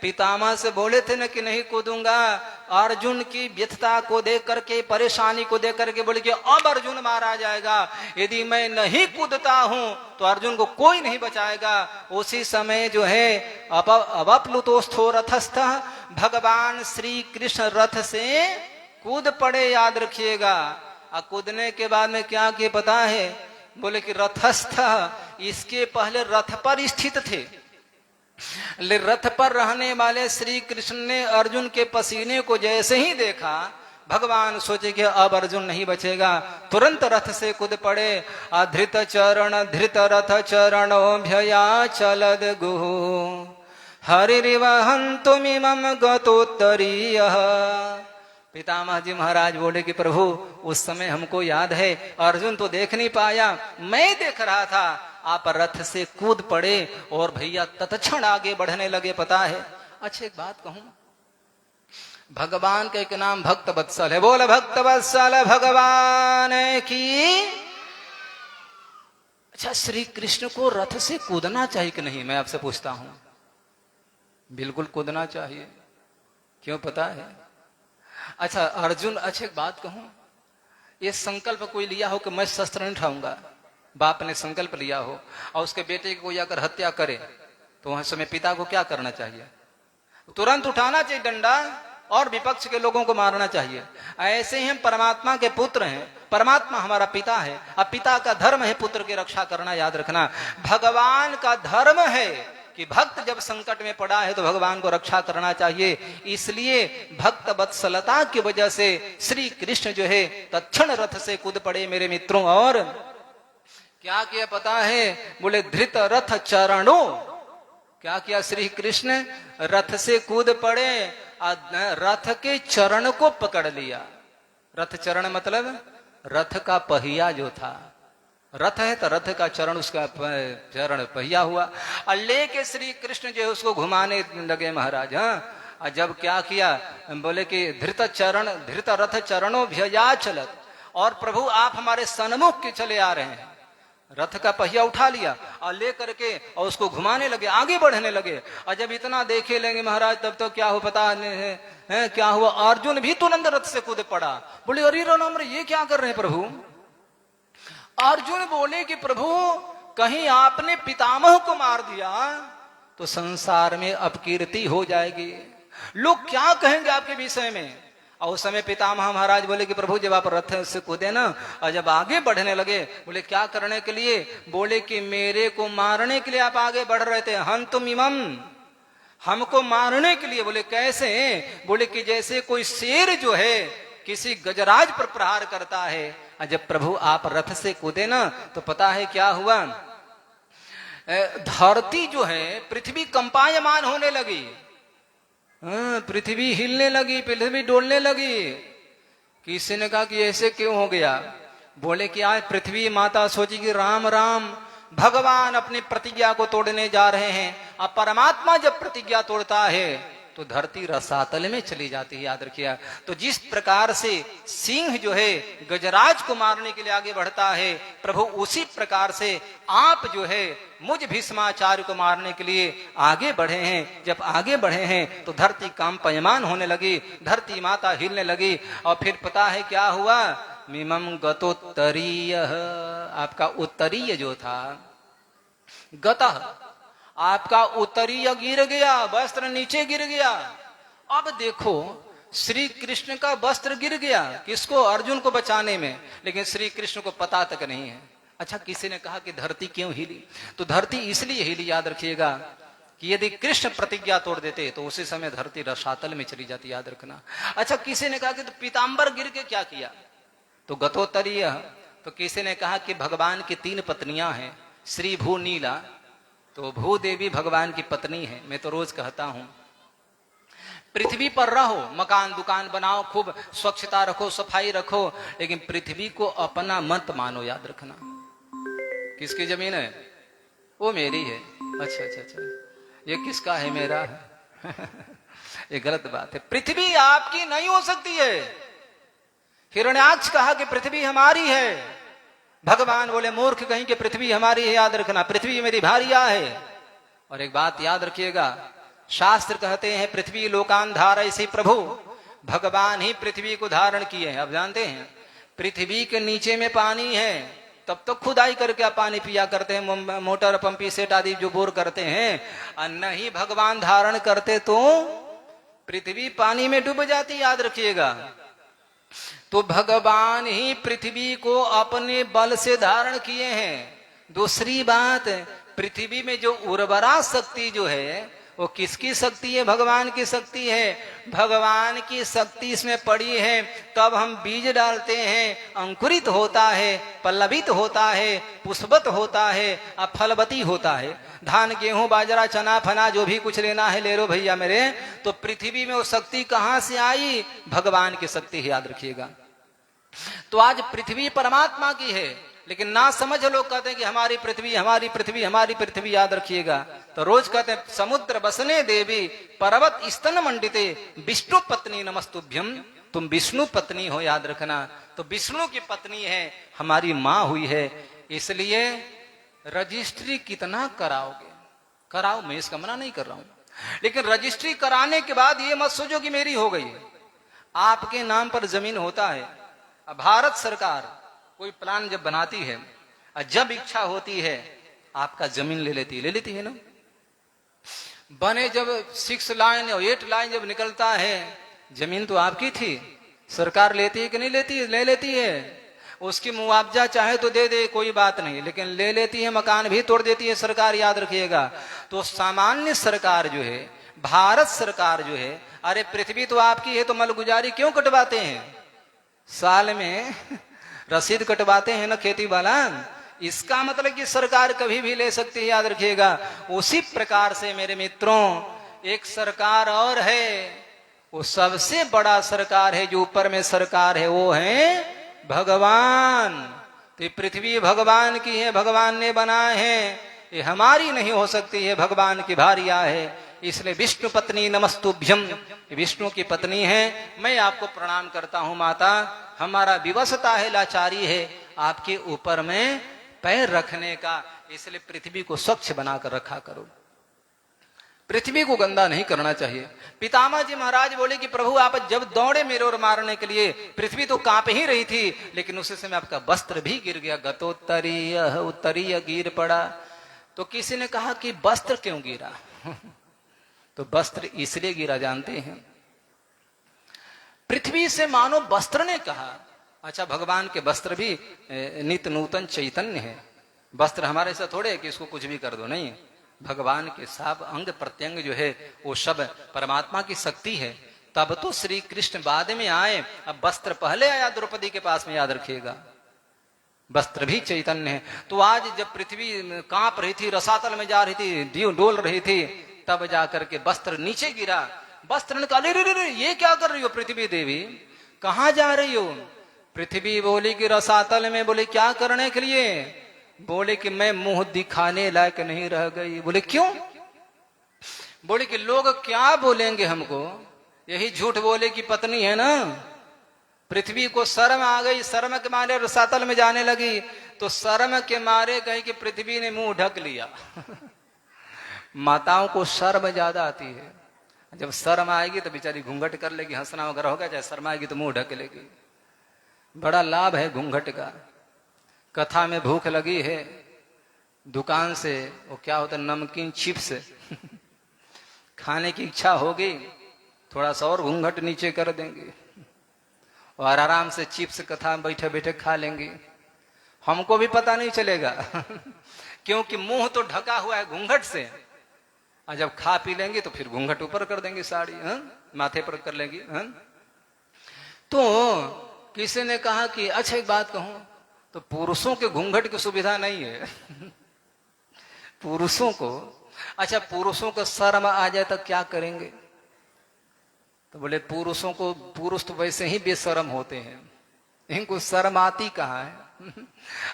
पितामह से बोले थे ना कि नहीं कूदूंगा, अर्जुन की व्यथता को देख करके, परेशानी को देख करके बोले कि अब अर्जुन मारा जाएगा, यदि मैं नहीं कूदता हूं तो अर्जुन को कोई नहीं बचाएगा। उसी समय जो है अवप्लुतोस्थो रथस्थ, भगवान श्री कृष्ण रथ से कूद पड़े, याद रखिएगा। और कूदने के बाद में क्या किए पता है, बोले कि रथस्थ, इसके पहले रथ पर स्थित थे। रथ पर रहने वाले श्री कृष्ण ने अर्जुन के पसीने को जैसे ही देखा, भगवान सोचे कि अब अर्जुन नहीं बचेगा, तुरंत रथ से कूद पड़े। अधृत चरण धृत रथ चरणोभ्यया चलद गुहु हरिवहन्तुमिमं गतोत्तरीयः। पितामह जी महाराज बोले कि प्रभु उस समय हमको याद है, अर्जुन तो देख नहीं पाया, मैं देख रहा था, आप रथ से कूद पड़े और भैया तत्क्षण आगे बढ़ने लगे। पता है, अच्छा एक बात कहूं, भगवान का एक नाम भक्त वत्सल है। बोल भक्त वत्सल भगवान की। अच्छा, श्री कृष्ण को रथ से कूदना चाहिए कि नहीं, मैं आपसे पूछता हूं। बिल्कुल कूदना चाहिए। क्यों पता है? अच्छा अर्जुन, अच्छा एक बात कहूं, ये संकल्प कोई लिया हो कि मैं शस्त्र नहीं उठाऊंगा, बाप ने संकल्प लिया हो और उसके बेटे को कोई आकर हत्या करे, तो वहां समय पिता को क्या करना चाहिए? तुरंत उठाना चाहिए डंडा और विपक्ष के लोगों को मारना चाहिए। ऐसे ही हम परमात्मा के पुत्र हैं, परमात्मा हमारा पिता है, अब पिता का धर्म है पुत्र की रक्षा करना, याद रखना। भगवान का धर्म है कि भक्त जब संकट में पड़ा है तो भगवान को रक्षा करना चाहिए। इसलिए भक्त वत्सलता की वजह से श्री कृष्ण जो है तत्क्षण रथ से कूद पड़े मेरे मित्रों। और क्या किया पता है? बोले धृत रथ चरणों, क्या किया श्री कृष्ण? रथ से कूद पड़े, रथ के चरण को पकड़ लिया। रथ चरण मतलब रथ का पहिया जो था, रथ है तो रथ का चरण, उसका चरण पहिया हुआ, और लेके श्री कृष्ण जो है उसको घुमाने लगे महाराज। हाँ, और जब क्या किया, बोले कि धृत रथ चरणों भ्यया चलत, और प्रभु आप हमारे सन्मुख के चले आ रहे हैं। रथ का पहिया उठा लिया और ले करके और उसको घुमाने लगे, आगे बढ़ने लगे। और जब इतना देखे लेंगे महाराज, तब तो क्या हो पता है क्या हुआ? अर्जुन भी तुरंत रथ से कूद पड़ा। बोले अरे राम, ये क्या कर रहे हैं प्रभु? अर्जुन बोले कि प्रभु कहीं आपने पितामह को मार दिया तो संसार में अपकीर्ति हो जाएगी, लोग क्या कहेंगे आपके विषय में। और उस समय पितामह महाराज बोले कि प्रभु जब आप रथ से कूदे ना और जब आगे बढ़ने लगे, बोले क्या करने के लिए? बोले कि मेरे को मारने के लिए आप आगे बढ़ रहे थे। हन्तुम इमम, हमको मारने के लिए। बोले कैसे? बोले कि जैसे कोई शेर जो है किसी गजराज पर प्रहार करता है। जब प्रभु आप रथ से कूदे ना तो पता है क्या हुआ? धरती जो है पृथ्वी कंपायमान होने लगी, पृथ्वी हिलने लगी, पृथ्वी डोलने लगी। किसी ने कहा कि ऐसे क्यों हो गया? बोले कि आज पृथ्वी माता सोची कि राम राम, भगवान अपनी प्रतिज्ञा को तोड़ने जा रहे हैं। अब परमात्मा जब प्रतिज्ञा तोड़ता है तो धरती रसातल में चली जाती है, याद रखिए। तो जिस प्रकार से सिंह जो है गजराज को मारने के लिए आगे बढ़ता है, प्रभु उसी प्रकार से आप जो है मुझ भीष्माचार्य को मारने के लिए आगे बढ़े हैं। जब आगे बढ़े हैं तो धरती कंपायमान होने लगी, धरती माता हिलने लगी। और फिर पता है क्या हुआ? मिमम गतोत्तरीय, आपका उत्तरीय जो था, गतः आपका उत्तरीय गिर गया, वस्त्र नीचे गिर गया। अब देखो श्री कृष्ण का वस्त्र गिर गया, किसको? अर्जुन को बचाने में, लेकिन श्री कृष्ण को पता तक नहीं है। अच्छा, किसी ने कहा कि धरती क्यों हिली? तो धरती इसलिए हिली, याद रखिएगा, कि यदि कृष्ण प्रतिज्ञा तोड़ देते तो उसी समय धरती रसातल में चली जाती, याद रखना। अच्छा, किसी ने कहा कि तो पीताम्बर गिर के क्या किया? तो गतोत्तरीय। तो किसी ने कहा कि भगवान की 3 पत्नियां हैं, श्री भू नीला, तो भूदेवी भगवान की पत्नी है। मैं तो रोज कहता हूं पृथ्वी पर रहो, मकान दुकान बनाओ, खूब स्वच्छता रखो, सफाई रखो, लेकिन पृथ्वी को अपना मत मानो, याद रखना। किसकी जमीन है? वो मेरी है। अच्छा अच्छा अच्छा, ये किसका है? मेरा है। ये गलत बात है, पृथ्वी आपकी नहीं हो सकती है। हिरण्याक्ष कहा कि पृथ्वी हमारी है, भगवान बोले मूर्ख कहीं कि पृथ्वी हमारी है, याद रखना पृथ्वी मेरी भारिया है। और एक बात याद रखिएगा, शास्त्र कहते हैं पृथ्वी लोकान धारय से प्रभु, भगवान ही पृथ्वी को धारण किए हैं। आप जानते हैं पृथ्वी के नीचे में पानी है, तब तो खुदाई करके आप पानी पिया करते हैं, मोटर पंपी सेट आदि जो बोर करते हैं। और नहीं भगवान धारण करते तो पृथ्वी पानी में डूब जाती, याद रखिएगा। तो भगवान ही पृथ्वी को अपने बल से धारण किए हैं। दूसरी बात, पृथ्वी में जो उर्वरा शक्ति जो है वो किसकी शक्ति है? भगवान की शक्ति है। भगवान की शक्ति इसमें पड़ी है, तब हम बीज डालते हैं, अंकुरित होता है, पल्लवित होता है, पुष्पवत होता है और फलवती होता है। धान गेहूं बाजरा चना फना जो भी कुछ लेना है ले लो भैया मेरे। तो पृथ्वी में वो शक्ति कहां से आई? भगवान की शक्ति है, याद रखिएगा। तो आज पृथ्वी परमात्मा की है, लेकिन ना समझ लोग कहते हैं कि हमारी पृथ्वी हमारी पृथ्वी हमारी पृथ्वी, याद रखिएगा। तो रोज कहते हैं समुद्र बसने देवी पर्वत स्तन मंडिते विष्णु पत्नी नमस्तुभ्यम, तुम विष्णु पत्नी हो, याद रखना। तो विष्णु की पत्नी है, हमारी माँ हुई है। इसलिए रजिस्ट्री कितना कराओगे कराओ, मैं इसका मना नहीं कर रहा हूं, लेकिन रजिस्ट्री कराने के बाद ये मत सोचो कि मेरी हो गई। आपके नाम पर जमीन होता है। भारत सरकार कोई प्लान जब बनाती है और जब इच्छा होती है आपका जमीन ले लेती है ना। बने जब 6 लाइन और 8 लाइन जब निकलता है, जमीन तो आपकी थी, सरकार लेती है कि नहीं लेती है? ले लेती है। उसकी मुआवजा चाहे तो दे दे, कोई बात नहीं, लेकिन ले लेती है, मकान भी तोड़ देती है सरकार, याद रखिएगा। तो सामान्य सरकार जो है, भारत सरकार जो है, अरे पृथ्वी तो आपकी है तो मलगुजारी क्यों कटवाते हैं? साल में रसीद कटवाते हैं ना खेती वाला, इसका मतलब कि सरकार कभी भी ले सकती है, याद रखिएगा। उसी प्रकार से मेरे मित्रों एक सरकार और है, वो सबसे बड़ा सरकार है, जो ऊपर में सरकार है वो है भगवान। तो ये पृथ्वी भगवान की है, भगवान ने बनाए हैं, ये हमारी नहीं हो सकती है, भगवान की भारिया है। इसलिए विष्णु पत्नी नमस्तुभ्यम, विष्णु की पत्नी है, मैं आपको प्रणाम करता हूं माता। हमारा विवशता है, लाचारी है आपके ऊपर में पैर रखने का, इसलिए पृथ्वी को स्वच्छ बनाकर रखा करो, पृथ्वी को गंदा नहीं करना चाहिए। पितामह जी महाराज बोले कि प्रभु आप जब दौड़े मेरे और मारने के लिए, पृथ्वी तो कांप ही रही थी, लेकिन उसी समय आपका वस्त्र भी गिर गया, गतोत्तरीय उत्तरीय गिर पड़ा। तो किसी ने कहा कि वस्त्र क्यों गिरा? तो वस्त्र इसलिए गिरा जानते हैं, पृथ्वी से मानो वस्त्र ने कहा, अच्छा भगवान के वस्त्र भी नित्य नूतन चैतन्य है, वस्त्र हमारे से थोड़े कि इसको कुछ भी कर दो, नहीं। भगवान के सब अंग प्रत्यंग जो है वो सब परमात्मा की शक्ति है। तब तो श्री कृष्ण बाद में आए, अब वस्त्र पहले आया द्रौपदी के पास में, याद रखिएगा। वस्त्र भी चैतन्य है। तो आज जब पृथ्वी कांप रही थी, रसातल में जा रही थी, डोल रही थी, तब जाकर के वस्त्र नीचे गिरा। वस्त्र ने कहा रे ये क्या कर रही हो पृथ्वी देवी, कहां जा रही हो? पृथ्वी बोली कि रसातल में। बोले क्या करने के लिए? बोले कि मैं मुंह दिखाने लायक नहीं रह गई। बोले क्यों? बोले कि लोग क्या बोलेंगे हमको, यही झूठ बोले कि पत्नी है ना। पृथ्वी को शर्म आ गई, शर्म के मारे रसातल में जाने लगी, तो शर्म के मारे कही कि पृथ्वी ने मुंह ढक लिया। माताओं को शर्म ज्यादा आती है, जब शर्म आएगी तो बेचारी घूंघट कर लेगी, हंसना वगैरह होगा, चाहे शर्म आएगी तो मुंह ढक लेगी। बड़ा लाभ है घूंघट का। कथा में भूख लगी है, दुकान से वो क्या होता है नमकीन चिप्स खाने की इच्छा होगी, थोड़ा सा और घूंघट नीचे कर देंगे और आराम से चिप्स कथा में बैठे बैठे खा लेंगे, हमको भी पता नहीं चलेगा क्योंकि मुंह तो ढका हुआ है घूंघट से। और जब खा पी लेंगे तो फिर घूंघट ऊपर कर देंगे, साड़ी माथे पर कर लेंगी। तो किसी ने कहा कि अच्छा एक बात कहूं, तो पुरुषों के घूंघट की सुविधा नहीं है पुरुषों को। अच्छा पुरुषों को शर्म आ जाए तो क्या करेंगे? तो बोले पुरुषों को, पुरुष तो वैसे ही बेशर्म होते हैं, इनको शर्म आती कहाँ है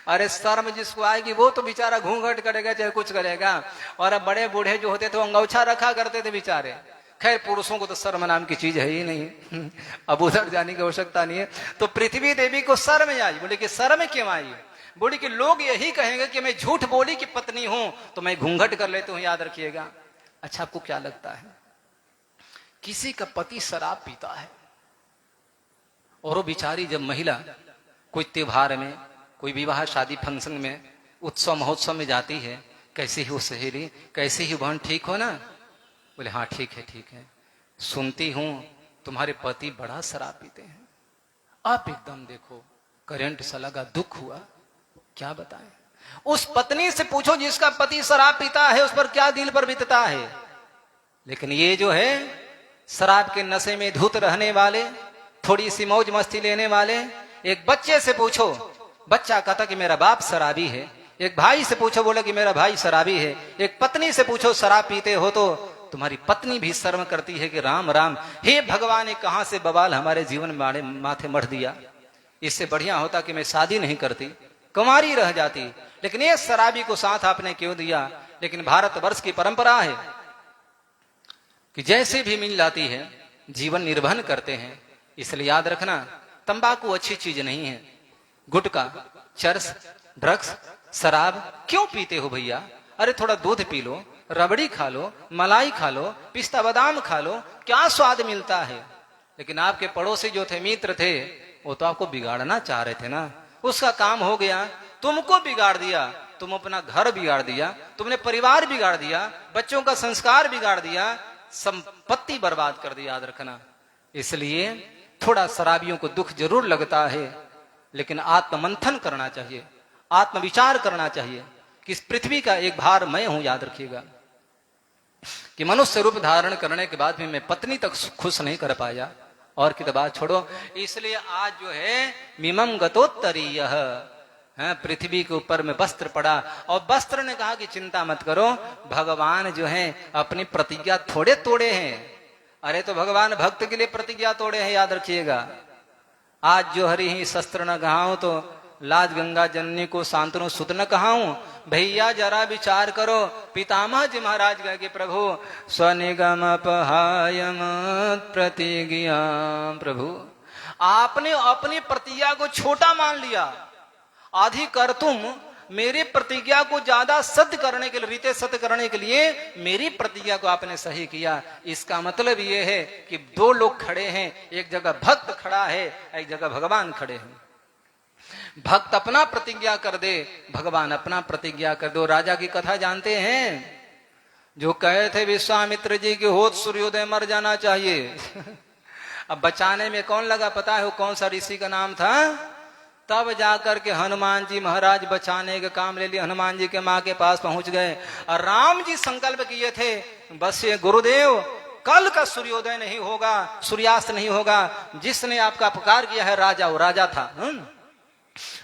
अरे शर्म जिसको आएगी वो तो बेचारा घूंघट करेगा चाहे कुछ करेगा। और अब बड़े बूढ़े जो होते थे अंगोछा रखा करते थे बेचारे। खैर पुरुषों को तो शर्म नाम की चीज है ही नहीं अब उधर जाने की आवश्यकता नहीं है। तो पृथ्वी देवी को शर्म आई। बोले कि शर्म क्यों आई? बोली कि लोग यही कहेंगे कि मैं झूठ बोली की पत्नी हूं तो मैं घूंघट कर लेती हूं, याद रखिएगा। अच्छा, आपको क्या लगता है, किसी का पति शराब पीता है और वो बेचारी जब महिला कोई त्योहार में, कोई विवाह शादी फंक्शन में, उत्सव महोत्सव में जाती है, कैसी ही वो सहेली, कैसी ही बहन, ठीक हो ना? बोले हाँ ठीक है ठीक है, सुनती हूं तुम्हारे पति बड़ा शराब पीते हैं। आप एकदम देखो करंट सा लगा, दुख हुआ, क्या बताएं। उस पत्नी से पूछो जिसका पति शराब पीता है, उस पर क्या दिल पर बीतता है। लेकिन ये जो है शराब के नशे में धुत रहने वाले, थोड़ी सी मौज मस्ती लेने वाले, एक बच्चे से पूछो, बच्चा कहता कि मेरा बाप शराबी है। एक भाई से पूछो, बोला कि मेरा भाई शराबी है। एक पत्नी से पूछो शराब पीते हो तो तुम्हारी पत्नी भी शर्म करती है कि राम राम, हे भगवान ने कहां से बवाल हमारे जीवन में माथे मढ़ दिया। इससे बढ़िया होता कि मैं शादी नहीं करती, कुंवारी रह जाती, लेकिन ये शराबी को साथ आपने क्यों दिया। लेकिन भारतवर्ष की परंपरा है कि जैसे भी मिल जाती है जीवन निर्वहन करते हैं। इसलिए याद रखना, तंबाकू अच्छी चीज नहीं है। गुटखा, चरस, ड्रग्स, शराब क्यों पीते हो भैया? अरे थोड़ा दूध पी लो, रबड़ी खा लो, मलाई खा लो, पिस्ता बादाम खा लो, क्या स्वाद मिलता है। लेकिन आपके पड़ोसी जो थे, मित्र थे, वो तो आपको बिगाड़ना चाह रहे थे ना। उसका काम हो गया, तुमको बिगाड़ दिया, तुम अपना घर बिगाड़ दिया, तुमने परिवार बिगाड़ दिया, बच्चों का संस्कार बिगाड़ दिया, संपत्ति बर्बाद कर दी। याद रखना, इसलिए थोड़ा शराबियों को दुख जरूर लगता है, लेकिन आत्ममंथन करना चाहिए, आत्मविचार करना चाहिए कि इस पृथ्वी का एक भार मैं हूं। याद रखिएगा कि मनुष्य रूप धारण करने के बाद भी मैं पत्नी तक खुश नहीं कर पाया, और की तो बात छोड़ो। इसलिए आज जो है मिमम गतोत्तरीय है, पृथ्वी के ऊपर में वस्त्र पड़ा, और वस्त्र ने कहा कि चिंता मत करो, भगवान जो है अपनी प्रतिज्ञा थोड़े तोड़े हैं। अरे तो भगवान भक्त के लिए प्रतिज्ञा तोड़े हैं, याद रखिएगा। आज जो हरि ही शस्त्र न कहाऊं तो लाज गंगा जननी को शांतनु सुत न कहाऊं। भैया जरा विचार करो, पितामह जी महाराज कहे कि प्रभु स्वनिगम अपहायम प्रतिज्ञा, प्रभु आपने अपनी प्रतिज्ञा को छोटा मान लिया, आधी कर तुम मेरी प्रतिज्ञा को ज्यादा सत्य करने के लिए, रीते सत्य करने के लिए मेरी प्रतिज्ञा को आपने सही किया। इसका मतलब ये है कि दो लोग खड़े हैं, एक जगह भक्त खड़ा है, एक जगह भगवान खड़े हैं। भक्त अपना प्रतिज्ञा कर दे, भगवान अपना प्रतिज्ञा कर दो। राजा की कथा जानते हैं, जो कहे थे विश्वामित्र जी की होत सूर्योदय मर जाना चाहिए। अब बचाने में कौन लगा पता है वो कौन सा ऋषि का नाम था? तब जाकर के हनुमान जी महाराज बचाने का काम ले लिए, हनुमान जी के माँ के पास पहुंच गए, और राम जी संकल्प किए थे बस ये गुरुदेव कल का सूर्योदय नहीं होगा, सूर्यास्त नहीं होगा, जिसने आपका अपकार किया है राजा, वो राजा था,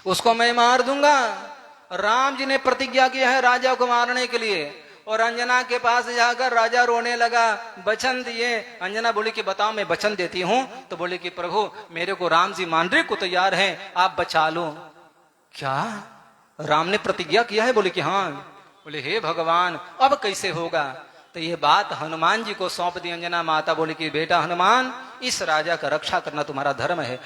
उसको मैं मार दूंगा। राम जी ने प्रतिज्ञा किया है राजा को मारने के लिए, और अंजना के पास जाकर राजा रोने लगा, वचन दिए। अंजना बोली कि बताओ मैं वचन देती हूं, तो बोले कि प्रभु मेरे को राम जी मारने को तैयार हैं, आप बचा लो। क्या राम ने प्रतिज्ञा किया है? बोले कि हाँ। बोले हे भगवान अब कैसे होगा? तो ये बात हनुमान जी को सौंप दी अंजना माता। बोली कि बेटा हनुमान, इस राजा का रक्षा करना तुम्हारा धर्म है।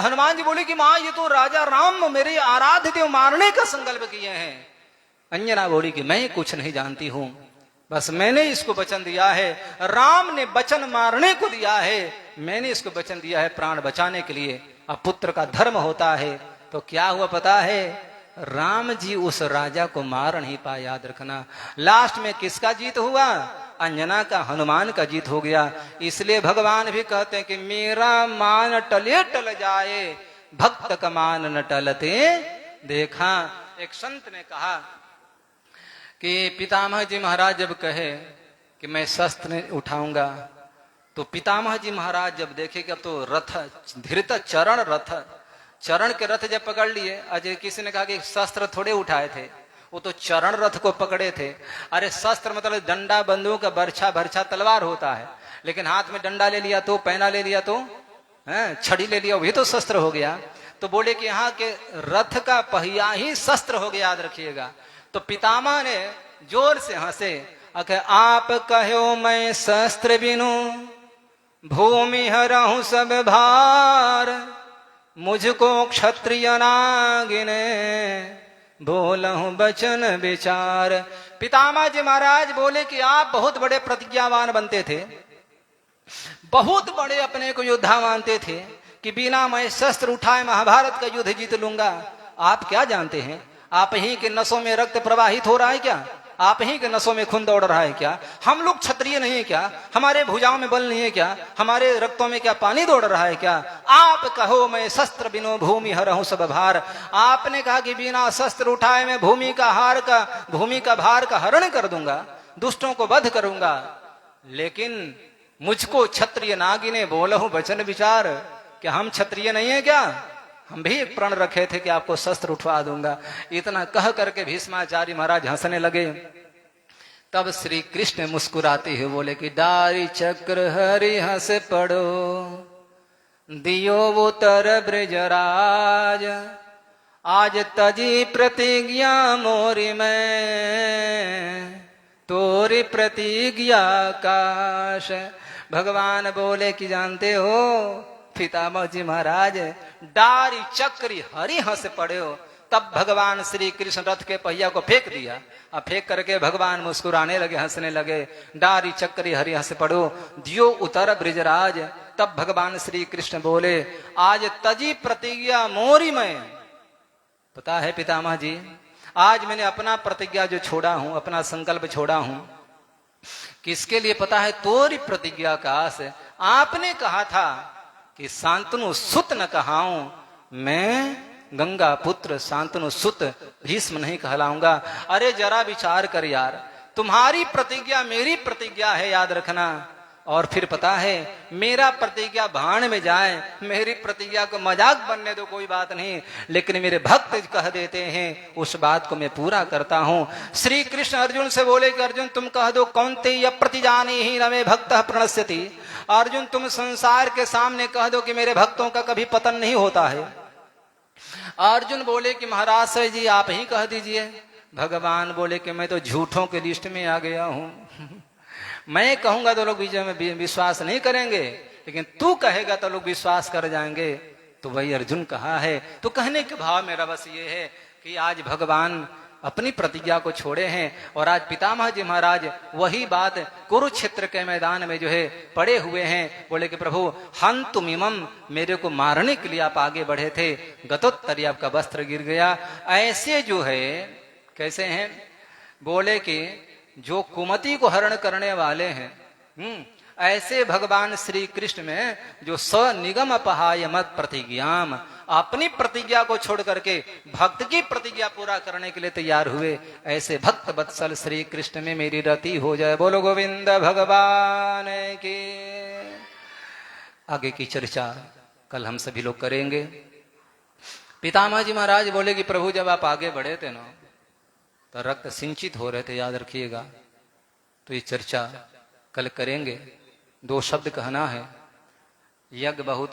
हनुमान जी बोले कि माँ ये तो राजा राम मेरे आराध्य देव मारने का संकल्प किए हैं। अंजना बोली कि मैं कुछ नहीं जानती हूं, बस मैंने इसको वचन दिया है, राम ने वचन मारने को दिया है, मैंने इसको वचन दिया है प्राण बचाने के लिए। अब पुत्र का धर्म होता है, तो क्या हुआ पता है? राम जी उस राजा को मार नहीं पाए। याद रखना, लास्ट में किसका जीत हुआ? अंजना का, हनुमान का जीत हो गया। इसलिए भगवान भी कहते हैं कि मेरा मान टले टल जाए, भक्त का मान न टलते देखा। एक संत ने कहा कि पितामह जी महाराज जब कहे कि मैं शस्त्र उठाऊंगा, तो पितामह जी महाराज जब देखे कि अब तो रथ धीरता चरण रथ, चरण के रथ जब पकड़ लिए, अजय किसी ने कहा कि शस्त्र थोड़े उठाए थे, वो तो चरण रथ को पकड़े थे। अरे शस्त्र मतलब डंडा, बंदूक, बर्छा, भरछा, तलवार होता है, लेकिन हाथ में डंडा ले लिया तो, पैना ले लिया तो, छड़ी ले लिया, वही तो शस्त्र हो गया। तो बोले कि यहाँ के रथ का पहिया ही शस्त्र हो गया, याद रखिएगा। तो पितामह ने जोर से हंसे, आप कहो मैं शस्त्र बिनु भूमि हरहूं सब भार, मुझको क्षत्रिय नागिने बोलहु बचन विचार। पितामह जी महाराज बोले कि आप बहुत बड़े प्रतिज्ञावान बनते थे, बहुत बड़े अपने को योद्धा मानते थे कि बिना मैं शस्त्र उठाए महाभारत का युद्ध जीत लूंगा। आप क्या जानते हैं, आप ही के नसों में रक्त प्रवाहित हो रहा है क्या? आप ही के नसों में खून दौड़ रहा है क्या? हम लोग क्षत्रिय नहीं है क्या? हमारे भुजाओं में बल नहीं है क्या? हमारे रक्तों में क्या पानी दौड़ रहा है क्या? आप कहो मैं शस्त्र बिनो भूमि हरहूं सब भार। आपने कहा कि बिना शस्त्र उठाए मैं भूमि का भार का हरण कर दूंगा, दुष्टों को वध करूंगा। लेकिन मुझको क्षत्रिय नागिने बोलहु वचन विचार। क्या हम क्षत्रिय नहीं है क्या? हम भी एक प्रण रखे थे कि आपको शस्त्र उठवा दूंगा। इतना कह करके भीष्माचार्य महाराज हंसने लगे। तब श्री कृष्ण मुस्कुराते हुए बोले कि डारी चक्र हरि हंस पड़ो, दियो वो तर ब्रजराज। आज तजी प्रतिज्ञा मोरी में, तोरी प्रतिज्ञा काश। भगवान बोले कि जानते हो पितामह जी महाराज, डारी चक्री हरि हंस पड़े हो। तब भगवान श्री कृष्ण रथ के पहिया को फेंक दिया, और फेंक करके भगवान मुस्कुराने लगे, हंसने लगे। डारी चक्री हरि हंस पड़ो, दियो उतर ब्रिजराज। तब भगवान श्री कृष्ण बोले आज तजी प्रतिज्ञा मोरी में। पता है पितामह जी, आज मैंने अपना प्रतिज्ञा जो छोड़ा हूं, अपना संकल्प छोड़ा हूं, किसके लिए पता है? तोरी प्रतिज्ञा का आस। आपने कहा था कि शांतनु सुत न कहाऊं, मैं गंगा पुत्र शांतनु सुत भीष्म नहीं कहलाऊंगा। अरे जरा विचार कर यार, तुम्हारी प्रतिज्ञा मेरी प्रतिज्ञा है, याद रखना। और फिर पता है मेरा प्रतिज्ञा भाण में जाए, मेरी प्रतिज्ञा को मजाक बनने दो, कोई बात नहीं, लेकिन मेरे भक्त कह देते हैं उस बात को मैं पूरा करता हूं। श्री कृष्ण अर्जुन से बोले कि अर्जुन तुम कह दो कौन्तेय प्रतिजानी ही न मे भक्त प्रणश्यति। अर्जुन तुम संसार के सामने कह दो कि मेरे भक्तों का कभी पतन नहीं होता है। अर्जुन बोले कि महाराज से जी आप ही कह दीजिए। भगवान बोले कि मैं तो झूठों के लिस्ट में आ गया हूं। मैं कहूंगा तो लोग विश्वास नहीं करेंगे, लेकिन तू कहेगा तो लोग विश्वास कर जाएंगे। तो वही अर्जुन कहा है। तो कहने के भाव मेरा बस ये है कि आज भगवान अपनी प्रतिज्ञा को छोड़े हैं, और आज पितामह जी महाराज वही बात कुरुक्षेत्र के मैदान में जो है पड़े हुए हैं। बोले कि प्रभु हंतुमिमम, मेरे को मारने के लिए आप आगे बढ़े थे, गतोत्तरी आपका वस्त्र गिर गया। ऐसे जो है कैसे हैं? बोले कि जो कुमति को हरण करने वाले हैं, ऐसे भगवान श्री कृष्ण में जो स्वनिगम अपहाय मत प्रतिज्ञाम, अपनी प्रतिज्ञा को छोड़ करके भक्त की प्रतिज्ञा पूरा करने के लिए तैयार हुए, ऐसे भक्त वत्सल श्री कृष्ण में मेरी रति हो जाए। बोलो गोविंद भगवान की। आगे की चर्चा कल हम सभी लोग करेंगे। पितामह जी महाराज बोले कि प्रभु जब आप आगे बढ़े थे ना, तो रक्त सिंचित हो रहे थे, याद रखिएगा। तो ये चर्चा कल करेंगे। 2 शब्द कहना है। यज्ञ बहुत